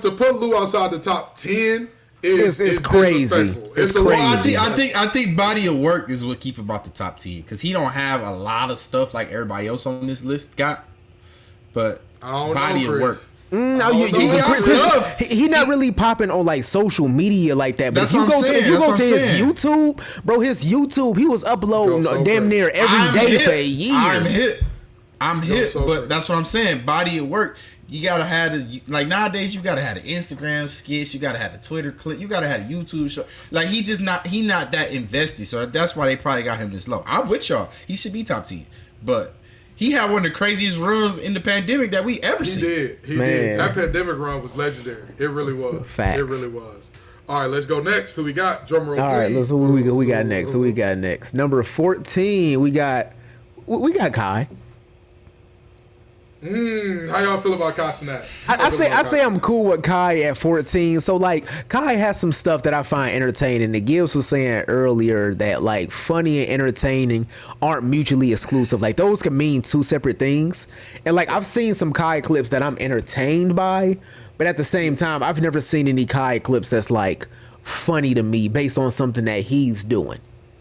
to put Lou outside the top 10 is crazy. It's crazy. I think body of work is what keep him about the top 10 because he don't have a lot of stuff like everybody else on this list got, but body of work. He not really popping on like social media like that. But That's if you go to his saying. YouTube, bro, he was uploading damn near every day for years. I'm hit, but that's what I'm saying. Body of work. You gotta have nowadays. You gotta have the Instagram skits. You gotta have the Twitter clip. You gotta have the YouTube show. Like he not that invested. So that's why they probably got him this low. I'm with y'all. He should be top 10, but he had one of the craziest runs in the pandemic that we ever seen. He did. That pandemic run was legendary. It really was. Facts. It really was. All right, let's go next. Who we got? Drum roll. All right, let's. Who we got next? Who we got next? Number 14. We got Kai. How y'all feel about Kai Cenat? I say I'm cool with Kai at 14. So like Kai has some stuff that I find entertaining. And Gibbs was saying earlier that like funny and entertaining aren't mutually exclusive. Like those can mean 2 separate things. And like I've seen some Kai clips that I'm entertained by, but at the same time I've never seen any Kai clips that's like funny to me based on something that he's doing.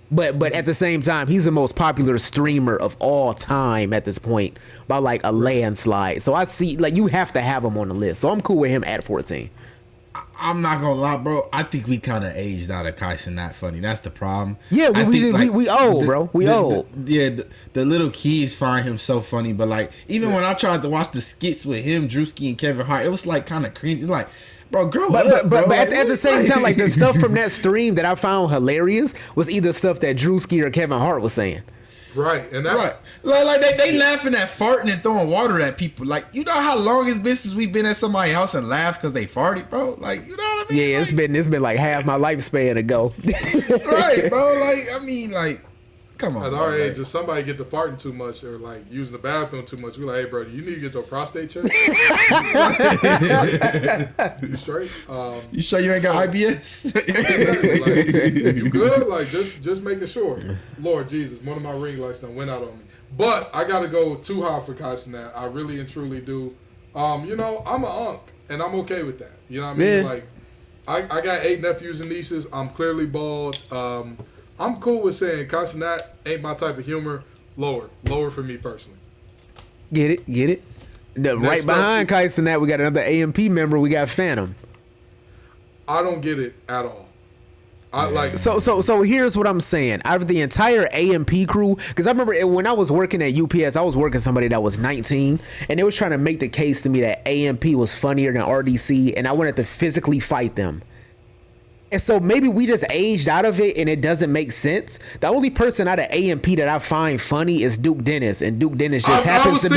But at the same time, he's the most popular streamer of all time at this point by like a landslide. So I see like you have to have him on the list. So I'm cool with him at 14. I'm not gonna lie, bro. I think we kind of aged out of Kai Cenat funny. That's the problem. Yeah, we old, bro. We old. The little kids find him so funny, but like even when I tried to watch the skits with him, Drewski and Kevin Hart, it was like kind of cringy. It's like, bro, grow up. But at the same time, like the stuff from that stream that I found hilarious was either stuff that Drewski or Kevin Hart was saying. Right, and that's right. Like they laughing at farting and throwing water at people. Like, you know how long it's been since we've been at somebody's house and laughed because they farted, bro? Like, you know what I mean? Yeah, like, it's been like half my lifespan ago. Right, bro. Like, I mean, like, come on. At our age, if somebody get to farting too much or like using the bathroom too much, we like, hey, bro, you need to get your prostate checked. You straight? You sure you ain't got IBS? Like, you good? Like just making sure. Lord Jesus, one of my ring lights done went out on me. But I gotta go too high for Kai Cenat. I really and truly do. I'm an unk, and I'm okay with that. You know what I mean? Yeah. Like, I got 8 nephews and nieces. I'm clearly bald. I'm cool with saying Kai Cenat ain't my type of humor. Lower for me personally. Get it. Right behind Kai Cenat, we got another AMP member. We got Phantom. I don't get it at all. So here's what I'm saying. Out of the entire AMP crew, because I remember when I was working at UPS, I was working somebody that was 19, and they was trying to make the case to me that AMP was funnier than RDC, and I wanted to physically fight them. And so maybe we just aged out of it and it doesn't make sense. The only person out of AMP that I find funny is Duke Dennis, and Duke Dennis just happens to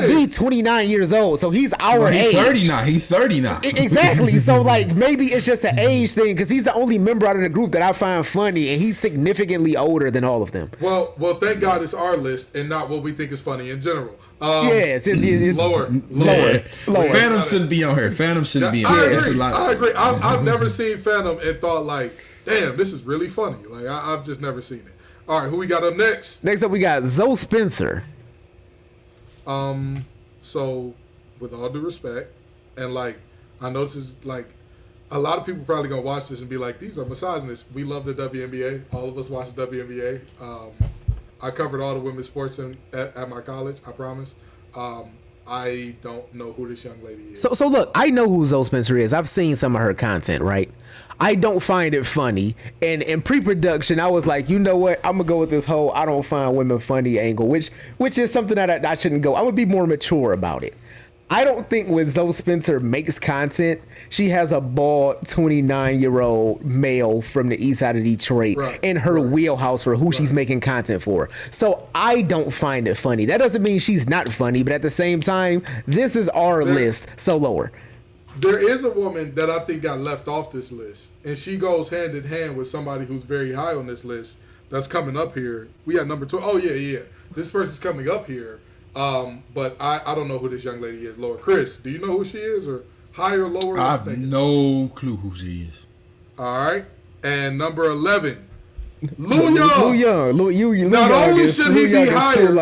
be 29 years old, so he's our age. He's 30 now. Exactly. So like maybe it's just an age thing because he's the only member out of the group that I find funny, and he's significantly older than all of them. Well, thank God it's our list and not what we think is funny in general. Lower. Phantom shouldn't be on her. Phantom shouldn't be on her. I agree. I've never seen Phantom and thought like, damn, this is really funny. Like I've just never seen it. All right, who we got up next? Next up, we got Zoe Spencer. So with all due respect, and like I know this is like a lot of people probably gonna watch this and be like, these are misogynists. We love the WNBA. All of us watch the WNBA. I covered all the women's sports at my college. I promise. I don't know who this young lady is. So look, I know who Zoe Spencer is. I've seen some of her content, right? I don't find it funny. And in pre-production, I was like, you know what? I'm gonna go with this whole I don't find women funny angle, which is something that I shouldn't go. I'm gonna be more mature about it. I don't think when Zoe Spencer makes content, she has a bald 29-year-old male from the east side of Detroit in her wheelhouse for who she's making content for. So I don't find it funny. That doesn't mean she's not funny, but at the same time, this is our list, so lower. There is a woman that I think got left off this list, and she goes hand in hand with somebody who's very high on this list that's coming up here. We got number 2. Oh, yeah. This person's coming up here. But I don't know who this young lady is. Lower. Chris, do you know who she is, or higher or lower? I have no clue who she is. All right. And number 11, Lou Young. Lou Young. Not only should he be higher.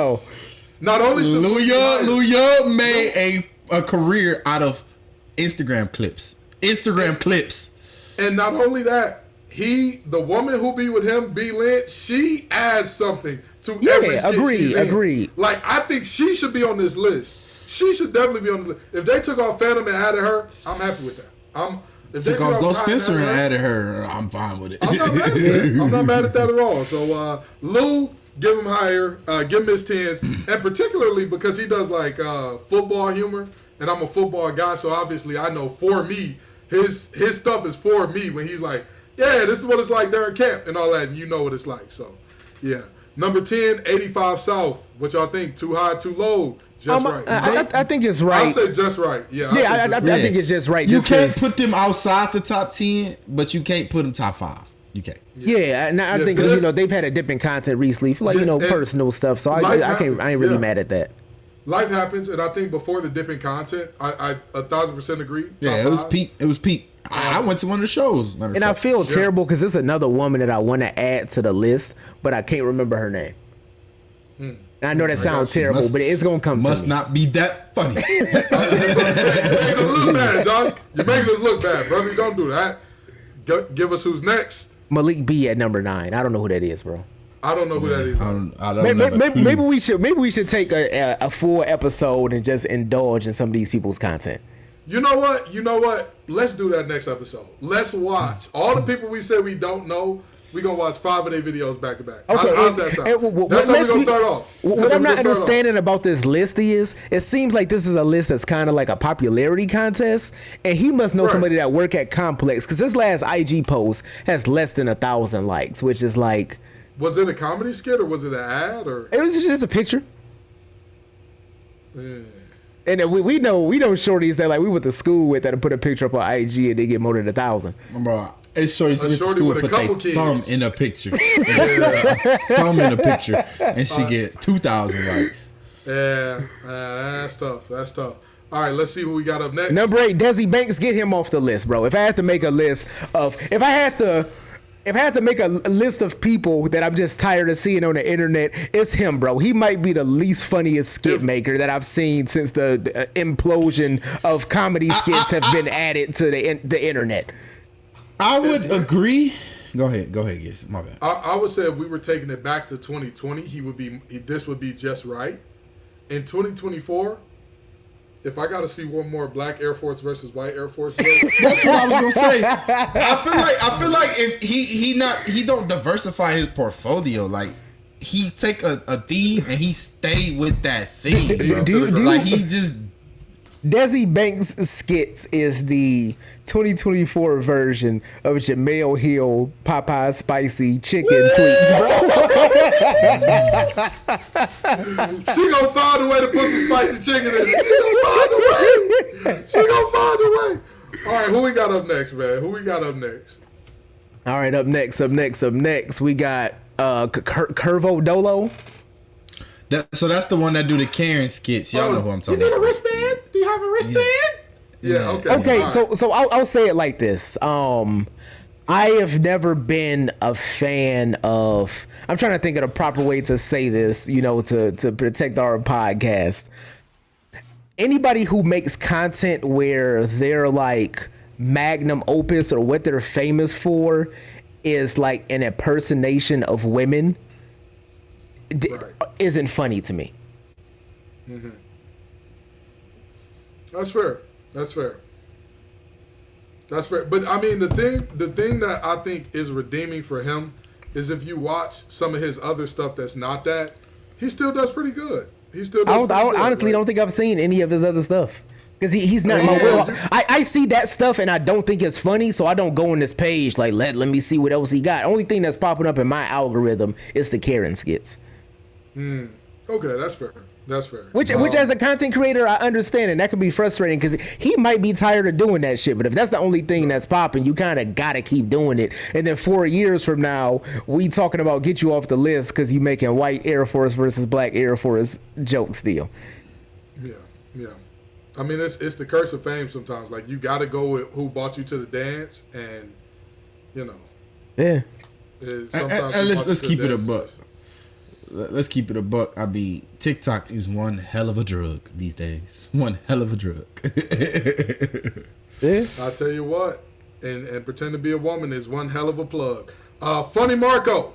Not only should Lou Young made a career out of Instagram clips. And not only that, the woman who be with him, B. Lynch, she adds something to every state agreed. Like, I think she should be on this list. She should definitely be on the list. If they took off Phantom and added her, I'm happy with that. If they took off Zoe Spencer and added her, I'm fine with it. I'm not mad at that. I'm not mad at that at all. So, Lou, give him higher. Give him his 10s. And particularly because he does, like, football humor. And I'm a football guy, so obviously I know for me, his stuff is for me when he's like, yeah, this is what it's like during camp and all that, and you know what it's like. So, yeah. Number 10, 85 South. What y'all think? Too high, too low? Just right. I think it's right. I say just right. Yeah. I think it's just right. You can't put them outside the top 10, but you can't put them top 5. You can't. Yeah, and I think they've had a dip in content recently for personal stuff. So I ain't really mad at that. Life happens, and I think before the dip in content, I 1,000% agree. Yeah, it was peak. I went to one of the shows. And I feel terrible because there's another woman that I want to add to the list, but I can't remember her name. And I know that sounds terrible, but it's going to come to me. Must not be that funny. You're making us look bad, John. You're making us look bad, brother. Don't do that. Give us who's next. Malik B at number 9. I don't know who that is, bro. I don't know who that is. I don't maybe we should take a full episode and just indulge in some of these people's content. You know what? Let's do that next episode. Let's watch all the people we said we don't know. We're going to watch 5 of their videos back to back. Okay, how's that sound? That's how we're going to start off. What I'm not understanding about this list is, it seems like this is a list that's kind of like a popularity contest, and he must know somebody that work at Complex, because this last IG post has less than 1,000 likes, which is like... Was it a comedy skit, or was it an ad? Or it was just a picture. And then we know shorties that like we went to school with that put a picture up on IG and they get more than 1,000. Bro, it's shorties went to school put their thumb in a picture. Thumb in a picture, and she get 2,000 likes. Yeah, that's tough. All right, let's see who we got up next. Number 8, Desi Banks. Get him off the list, bro. If I had to make a list of, if I had to make a list of people that I'm just tired of seeing on the internet, it's him, bro. He might be the least funniest skit maker that I've seen since the implosion of comedy skits have been added to the internet. I would agree. Go ahead, Gibbs. My bad. I would say if we were taking it back to 2020, this would be just right. In 2024, if I got to see one more black Air Force versus white Air Force joke, that's what I was gonna say. I feel like if he don't diversify his portfolio, like he take a theme and he stay with that theme. He just Desi Banks skits is the 2024 version of Jamel Hill Popeye spicy chicken tweets, bro. She gonna find a way to put some spicy chicken in it. She gonna find a way. All right, who we got up next, man? All right, up next, we got Curvo Dolo. So that's the one that do the Karen skits. Y'all know who I'm talking about. You need a wristband? Do you have a wristband? Yeah. Okay. Okay. Right. So I'll say it like this. I have never been a fan of. I'm trying to think of the proper way to say this. To protect our podcast. Anybody who makes content where they're like magnum opus or what they're famous for is like an impersonation of women isn't funny to me. Mm-hmm. That's fair. But I mean, the thing that I think is redeeming for him is if you watch some of his other stuff that's not that, he still does pretty good. I honestly don't think I've seen any of his other stuff because he's not my will. I see that stuff and I don't think it's funny, so I don't go on this page like let me see what else he got. Only thing that's popping up in my algorithm is the Karen skits. Okay, that's fair. Which as a content creator, I understand, and that could be frustrating because he might be tired of doing that shit. But if that's the only thing that's popping, you kind of gotta keep doing it. And then 4 years from now, we talking about get you off the list because you making white Air Force versus black Air Force jokes still. Yeah. I mean, it's the curse of fame sometimes. Like you gotta go with who brought you to the dance, and Yeah. Let's keep it a buck. Let's keep it a buck. I mean, TikTok is one hell of a drug these days. One hell of a drug. Yeah. I'll tell you what, and pretend to be a woman is one hell of a plug. Funny Marco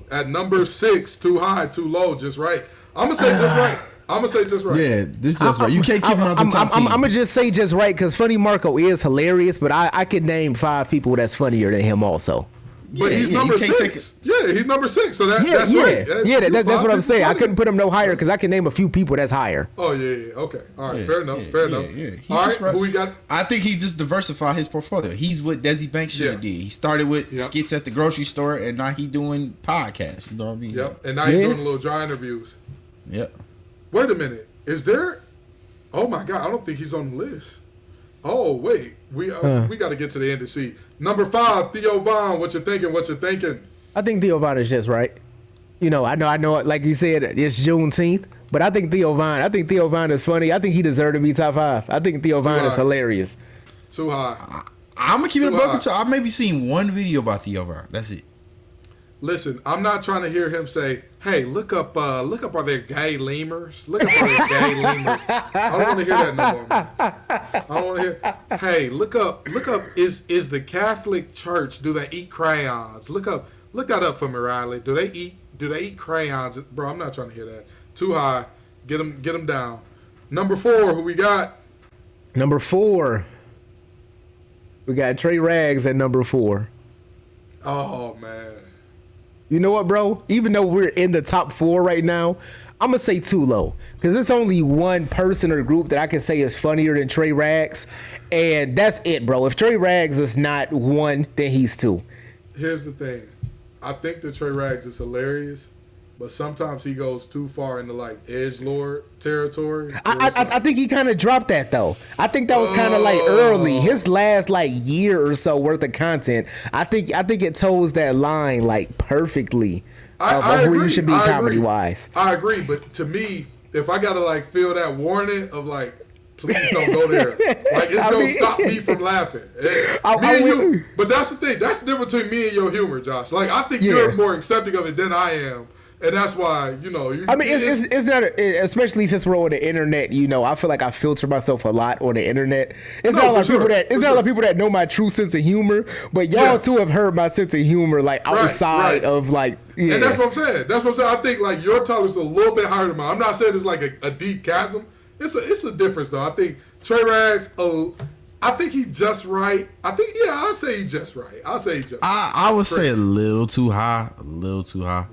at number 6, too high, too low, just right. I'm gonna say just right. Yeah, this is just right. You can't keep him out the top 10. I'm gonna just say just right because Funny Marco is hilarious, but I could name 5 people that's funnier than him also. But he's number 6. Yeah, he's number 6. So that's right. That's what I'm saying. I couldn't put him no higher because I can name a few people that's higher. Oh yeah. Okay. All right. Fair enough. Yeah. All right. Who we got? I think he just diversified his portfolio. He's what Desi Banks should have did. He started with skits at the grocery store, and now he doing podcasts. You know what I mean? Yep. And now he's doing little dry interviews. Yep. Wait a minute. Is there? Oh my God! I don't think he's on the list. Oh wait, we got to get to the end to see. Number 5, Theo Von. What you thinking? I think Theo Von is just right. I know. Like you said, it's Juneteenth, but I think Theo Von is funny. I think he deserved to be top 5. I think Theo Von is hilarious. Too high. I'm gonna keep it a buck with you. I've maybe seen one video about Theo Von. That's it. Listen, I'm not trying to hear him say, "Hey, look up, are there gay lemurs? Look up, are there gay lemurs?" I don't want to hear that no more, man. I don't want to hear. Hey, look up. Is the Catholic Church? Do they eat crayons? Look that up for me, Riley. Do they eat crayons, bro? I'm not trying to hear that. Too high. Get them down. Number 4, who we got? Number 4, we got Trey Rags at number 4. Oh man. You know what, bro? Even though we're in the top 4 right now, I'm going to say too low. Because it's only one person or group that I can say is funnier than Trey Rags. And that's it, bro. If Trey Rags is not 1, then he's 2. Here's the thing. I think that Trey Rags is hilarious, but sometimes he goes too far into like edgelord territory. I think he kind of dropped that though. I think that was kind of like early. His last like year or so worth of content. I think it toes that line like perfectly of where you should be comedy wise. I agree, but to me, if I gotta like feel that warning of like, please don't go there. Like it's gonna stop me from laughing. But that's the thing. That's the difference between me and your humor, Josh. Like I think you're more accepting of it than I am. And that's why, it's not, especially since we're on the internet, I feel like I filter myself a lot on the internet. It's not a lot of people that know my true sense of humor, but y'all too have heard my sense of humor, like outside of like, And that's what I'm saying. I think like your tolerance is a little bit higher than mine. I'm not saying it's like a deep chasm. It's a difference though. I think Trey Rags, I think he's just right. I'll say he's just right. I would say a little too high.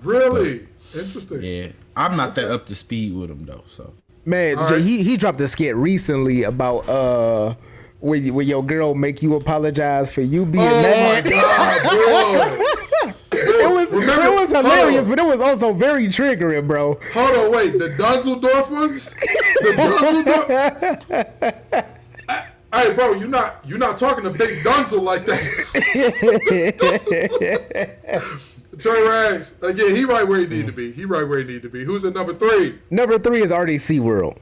Really? Interesting. Yeah, I'm not that up to speed with him though. So man, he dropped a skit recently about when your girl make you apologize for you being mad. Oh my God, bro. It was hilarious, but it was also very triggering, bro. Hold on, wait, the Dusseldorf ones? Hey, bro, you're not talking to Big Dunzel like that. Trey Rags, again, he right where he need to be. He right where he need to be. Who's at number 3? Number 3 is RDC World.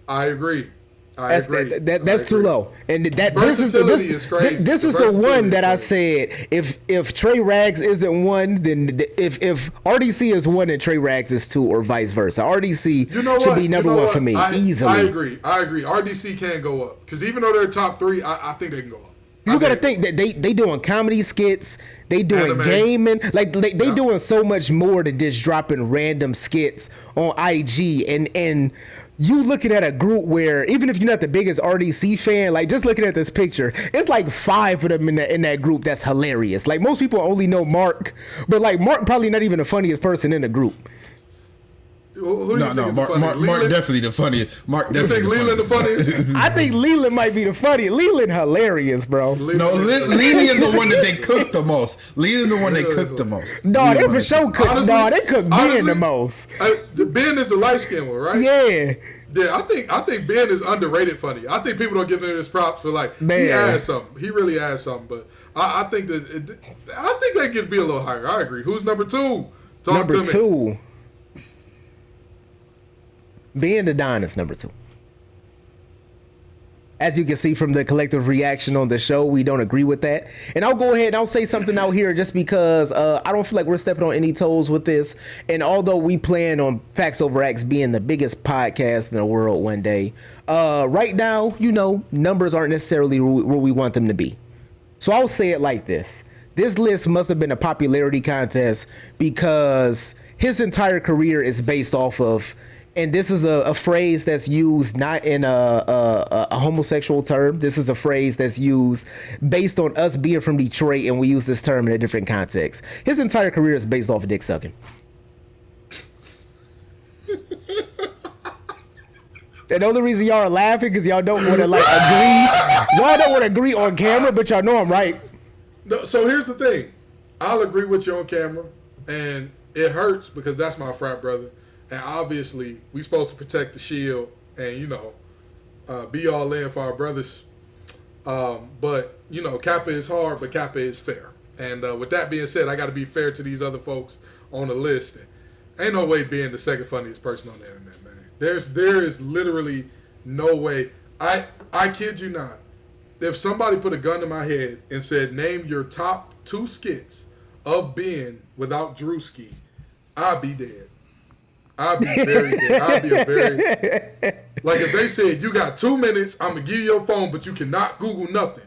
I agree. That's too low. And this is crazy. This is the one that I said. If Trey Rags isn't one, then if RDC is one and Trey Rags is 2, or vice versa. RDC should be number 1 for me easily. I agree. RDC can go up because even though they're top 3, I think they can go up. You gotta think that they doing comedy skits, they doing anime, gaming, like they doing so much more than just dropping random skits on IG and you looking at a group where even if you're not the biggest RDC fan, like just looking at this picture, it's like 5 of them in that group that's hilarious. Like most people only know Mark, but like Mark probably not even the funniest person in the group. Who Mark definitely the funniest. Mark definitely. You think Leland the funniest? I think Leland might be the funniest. Leland hilarious, bro. Leland is the one that they cook the most. Leland the one they cook the most. No, they for sure cook. No, they cook Ben the most. Ben is the light skinned one, right? Yeah. Yeah, I think Ben is underrated funny. I think people don't give him his props for like he has something. He really has something. But I think that could be a little higher. I agree. Who's number 2? Number 2. Being the Don is number 2. As you can see from the collective reaction on the show, we don't agree with that. And I'll go ahead and I'll say something out here just because I don't feel like we're stepping on any toes with this. And although we plan on Facts Over Acts being the biggest podcast in the world one day, right now, numbers aren't necessarily where we want them to be. So I'll say it like this. This list must have been a popularity contest because his entire career is based off of, and this is a phrase that's used not in a homosexual term. This is a phrase that's used based on us being from Detroit, and we use this term in a different context. His entire career is based off of dick sucking. And the only reason y'all are laughing because y'all don't want to agree. Y'all don't want to agree on camera, but y'all know I'm right. No, so here's the thing. I'll agree with you on camera, and it hurts because that's my frat brother. And obviously, we supposed to protect the shield and, be all in for our brothers. But, Kappa is hard, but Kappa is fair. And with that being said, I got to be fair to these other folks on the list. And ain't no way being the second funniest person on the internet, man. There is literally no way. I kid you not. If somebody put a gun to my head and said, name your top 2 skits of Ben without Drewski, I'd be dead. I'd be very dead. I'd be like if they said you got 2 minutes, I'm gonna give you your phone, but you cannot Google nothing.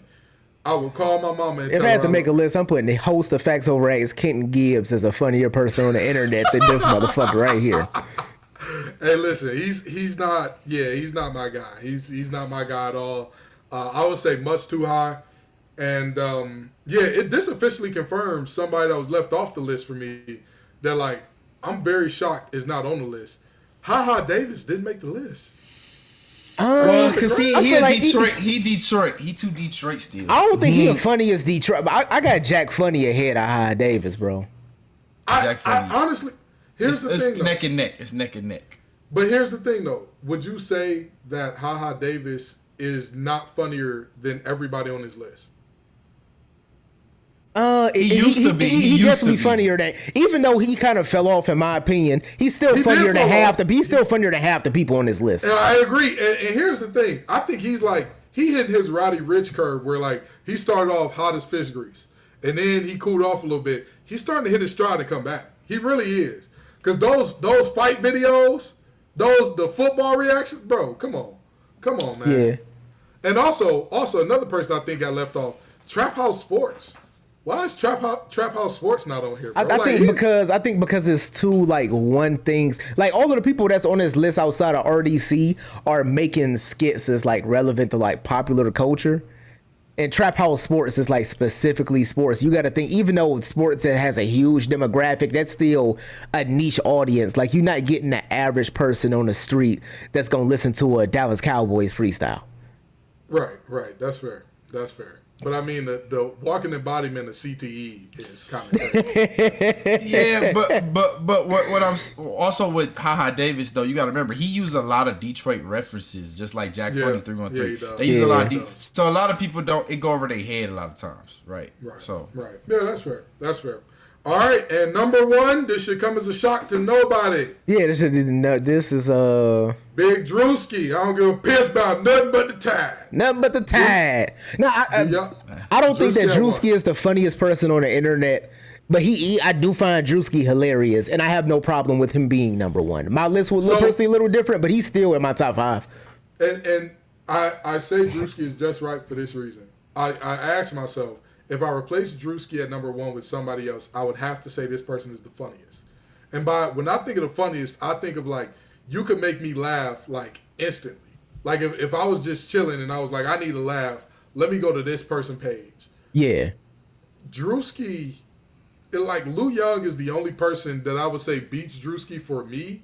I would call my mama and if tell I had her to make a list, I'm putting the host of Facts Over Acts, Kenton Gibbs, as a funnier person on the internet than this motherfucker right here. Hey, listen, he's not my guy. He's not my guy at all. I would say much too high. And this officially confirms somebody that was left off the list for me. They're like, I'm very shocked it's not on the list. Ha Davis didn't make the list. Well, because he Detroit. He Detroit. He too Detroit still. I don't think he the funniest Detroit. But I got Jack Funny ahead of Ha Davis, bro. I honestly, here's the thing. It's neck and neck. It's neck and neck. But here's the thing, though. Would you say that Ha Davis is not funnier than everybody on his list? He used to be. He's definitely funnier than, even though he kind of fell off in my opinion, he's still funnier than half the people on this list. And I agree. And here's the thing. I think he hit his Roddy Ricch curve where like he started off hot as fish grease. And then he cooled off a little bit. He's starting to hit his stride and come back. He really is. Because those fight videos, the football reactions, bro, come on, man. Yeah. And also another person I think got left off, Trap House Sports. Why is Trap House Sports not on here, bro? I think because it's two like one things. Like all of the people that's on this list outside of RDC are making skits that's like relevant to like popular culture. And Trap House Sports is like specifically sports. You got to think, even though sports has a huge demographic, that's still a niche audience. Like you're not getting the average person on the street that's gonna listen to a Dallas Cowboys freestyle. Right. That's fair. But I mean, the walking embodiment of CTE is kind of crazy. Yeah, but what I'm also with Haha Davis though, you got to remember he used a lot of Detroit references, just like Jack Funny 313. Yeah, he does. They use a lot He of does. so a lot of people don't it go over their head a lot of times, right? Right. So Right. Yeah, that's fair. That's fair. All right, and number one, this should come as a shock to nobody. Yeah, this is Big Drewski. I don't give a piss about nothing but the Tide. nothing but the Tide. No, Yeah. I don't think that Drewski at Drewski one. is the funniest person on the internet, but I do find Drewski hilarious, and I have no problem with him being number one. My list was personally a little different, but he's still in my top 5. And I say Drewski is just right for this reason. I asked myself, if I replace Drewski at number one with somebody else, I would have to say this person is the funniest. And when I think of the funniest, I think of like, you could make me laugh like instantly. Like if I was just chilling and I was like, I need a laugh, let me go to this person page. Yeah. Drewski, like Lou Young is the only person that I would say beats Drewski for me.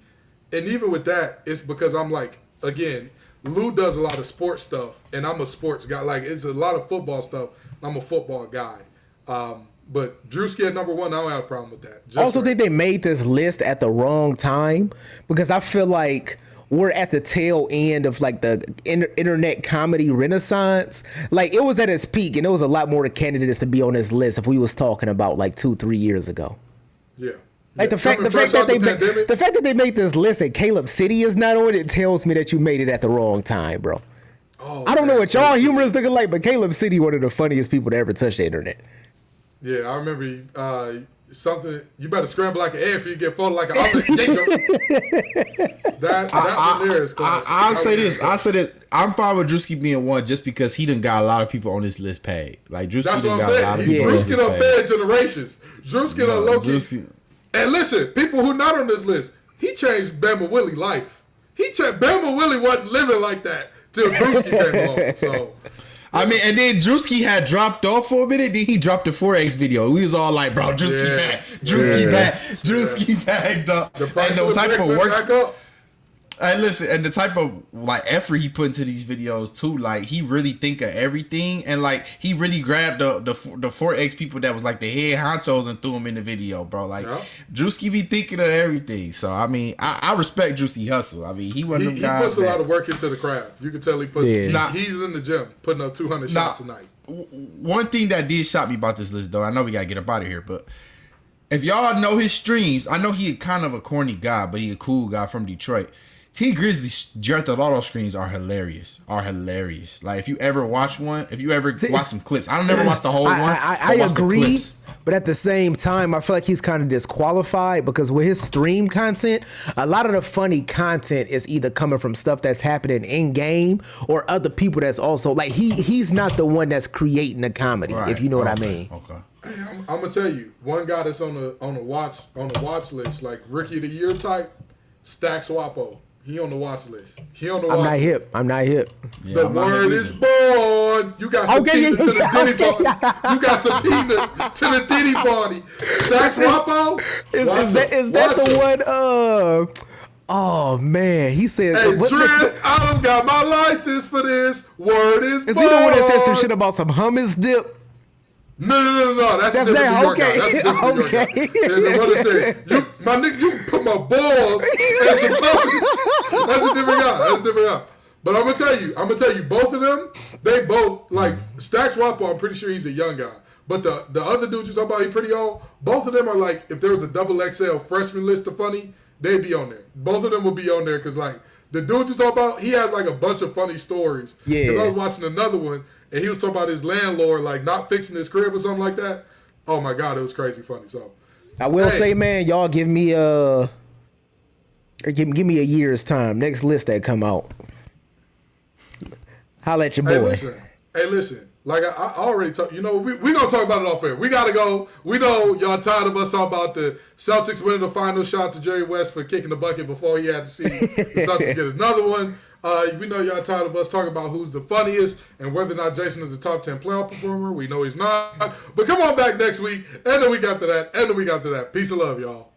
And even with that, it's because I'm like, again, Lou does a lot of sports stuff and I'm a sports guy. Like it's a lot of football stuff. I'm a football guy. But Drewski at number one, I don't have a problem with that. I also think they made this list at the wrong time because I feel like we're at the tail end of like the internet comedy renaissance. Like it was at its peak and there was a lot more candidates to be on this list if we was talking about like 2-3 years ago. Yeah. Like the fact that they made this list and Caleb City is not on it tells me that you made it at the wrong time, bro. Oh, I don't know what y'all humorous looking like, but Caleb City one of the funniest people to ever touch the internet. Yeah, I remember something. You better scramble like an egg for you get folded like an omelet. that one there is classic. I'll say this. I'm fine with Drewski being one just because he done got a lot of people on this list paid. Like Drewski That's done what I'm got a lot of saying. people on this Drewski list done paid. fed generations. Drewski done low-key. And listen, people who not on this list, he changed Bama Willie life. Bama Willie wasn't living like that till Drewski came along. So, I mean, and then Drewski had dropped off for a minute. Then he dropped the 4X video. We was all like, "Bro, Drewski back, Drewski back, dog." The price and of the type of went work. back up. And listen, and the type of like effort he put into these videos too, like he really think of everything, and like he really grabbed the 4X people that was like the head honchos and threw them in the video, bro. Like Drewski be thinking of everything. So I mean, I respect Drewski hustle. I mean, he one of them guys. He puts a lot of work into the craft. You can tell he puts. He's in the gym putting up 200 shots a night. One thing that did shock me about this list, though, I know we gotta get up out of here, but if y'all know his streams, I know he kind of a corny guy, but he a cool guy from Detroit. T Grizzly's Jared the Lotto screens are hilarious. Like if you ever watch one, if you ever watch some clips, I don't never watch the whole one. I agree, but at the same time, I feel like he's kind of disqualified because with his stream content, a lot of the funny content is either coming from stuff that's happening in game or other people that's also like he's not the one that's creating the comedy. Right. If you know what I mean. Okay. Hey, I'm gonna tell you one guy that's on the watch list, like Rookie of the Year type, Stacks Wapo. He on the watch list. I'm not hip. Yeah, the word is born. You got subpoena to the Diddy party. You got subpoena to the Diddy party. Stacks Wapo. Is that the one? Oh man, he said. Hey, Drift, I done got my license for this. Word is born. Is he the one that said some shit about some hummus dip? No. That's a different New York guy. That's a different New York guy. And the brother said, my nigga, you put my balls and some hummus. That's a different guy. But I'm gonna tell you, both of them, they both like Stacks Wapo. I'm pretty sure he's a young guy. But the other dude you talking about, he pretty old. Both of them are like, if there was a XXL freshman list of funny, they'd be on there. Both of them will be on there because like the dude you talking about, he has like a bunch of funny stories. Yeah. Because I was watching another one. And he was talking about his landlord, like, not fixing his crib or something like that. Oh, my God, it was crazy funny. So I will say, man, y'all give me a year's time. Next list that come out. Holla at your boy. Hey, listen. Like, I already talked. You know, we're going to talk about it off air. We got to go. We know y'all tired of us talking about the Celtics winning the final shot to Jerry West for kicking the bucket before he had to see the Celtics get another one. We know y'all tired of us talking about who's the funniest and whether or not Jason is a top 10 playoff performer. We know he's not. But come on back next week. And then we got to that. Peace and love, y'all.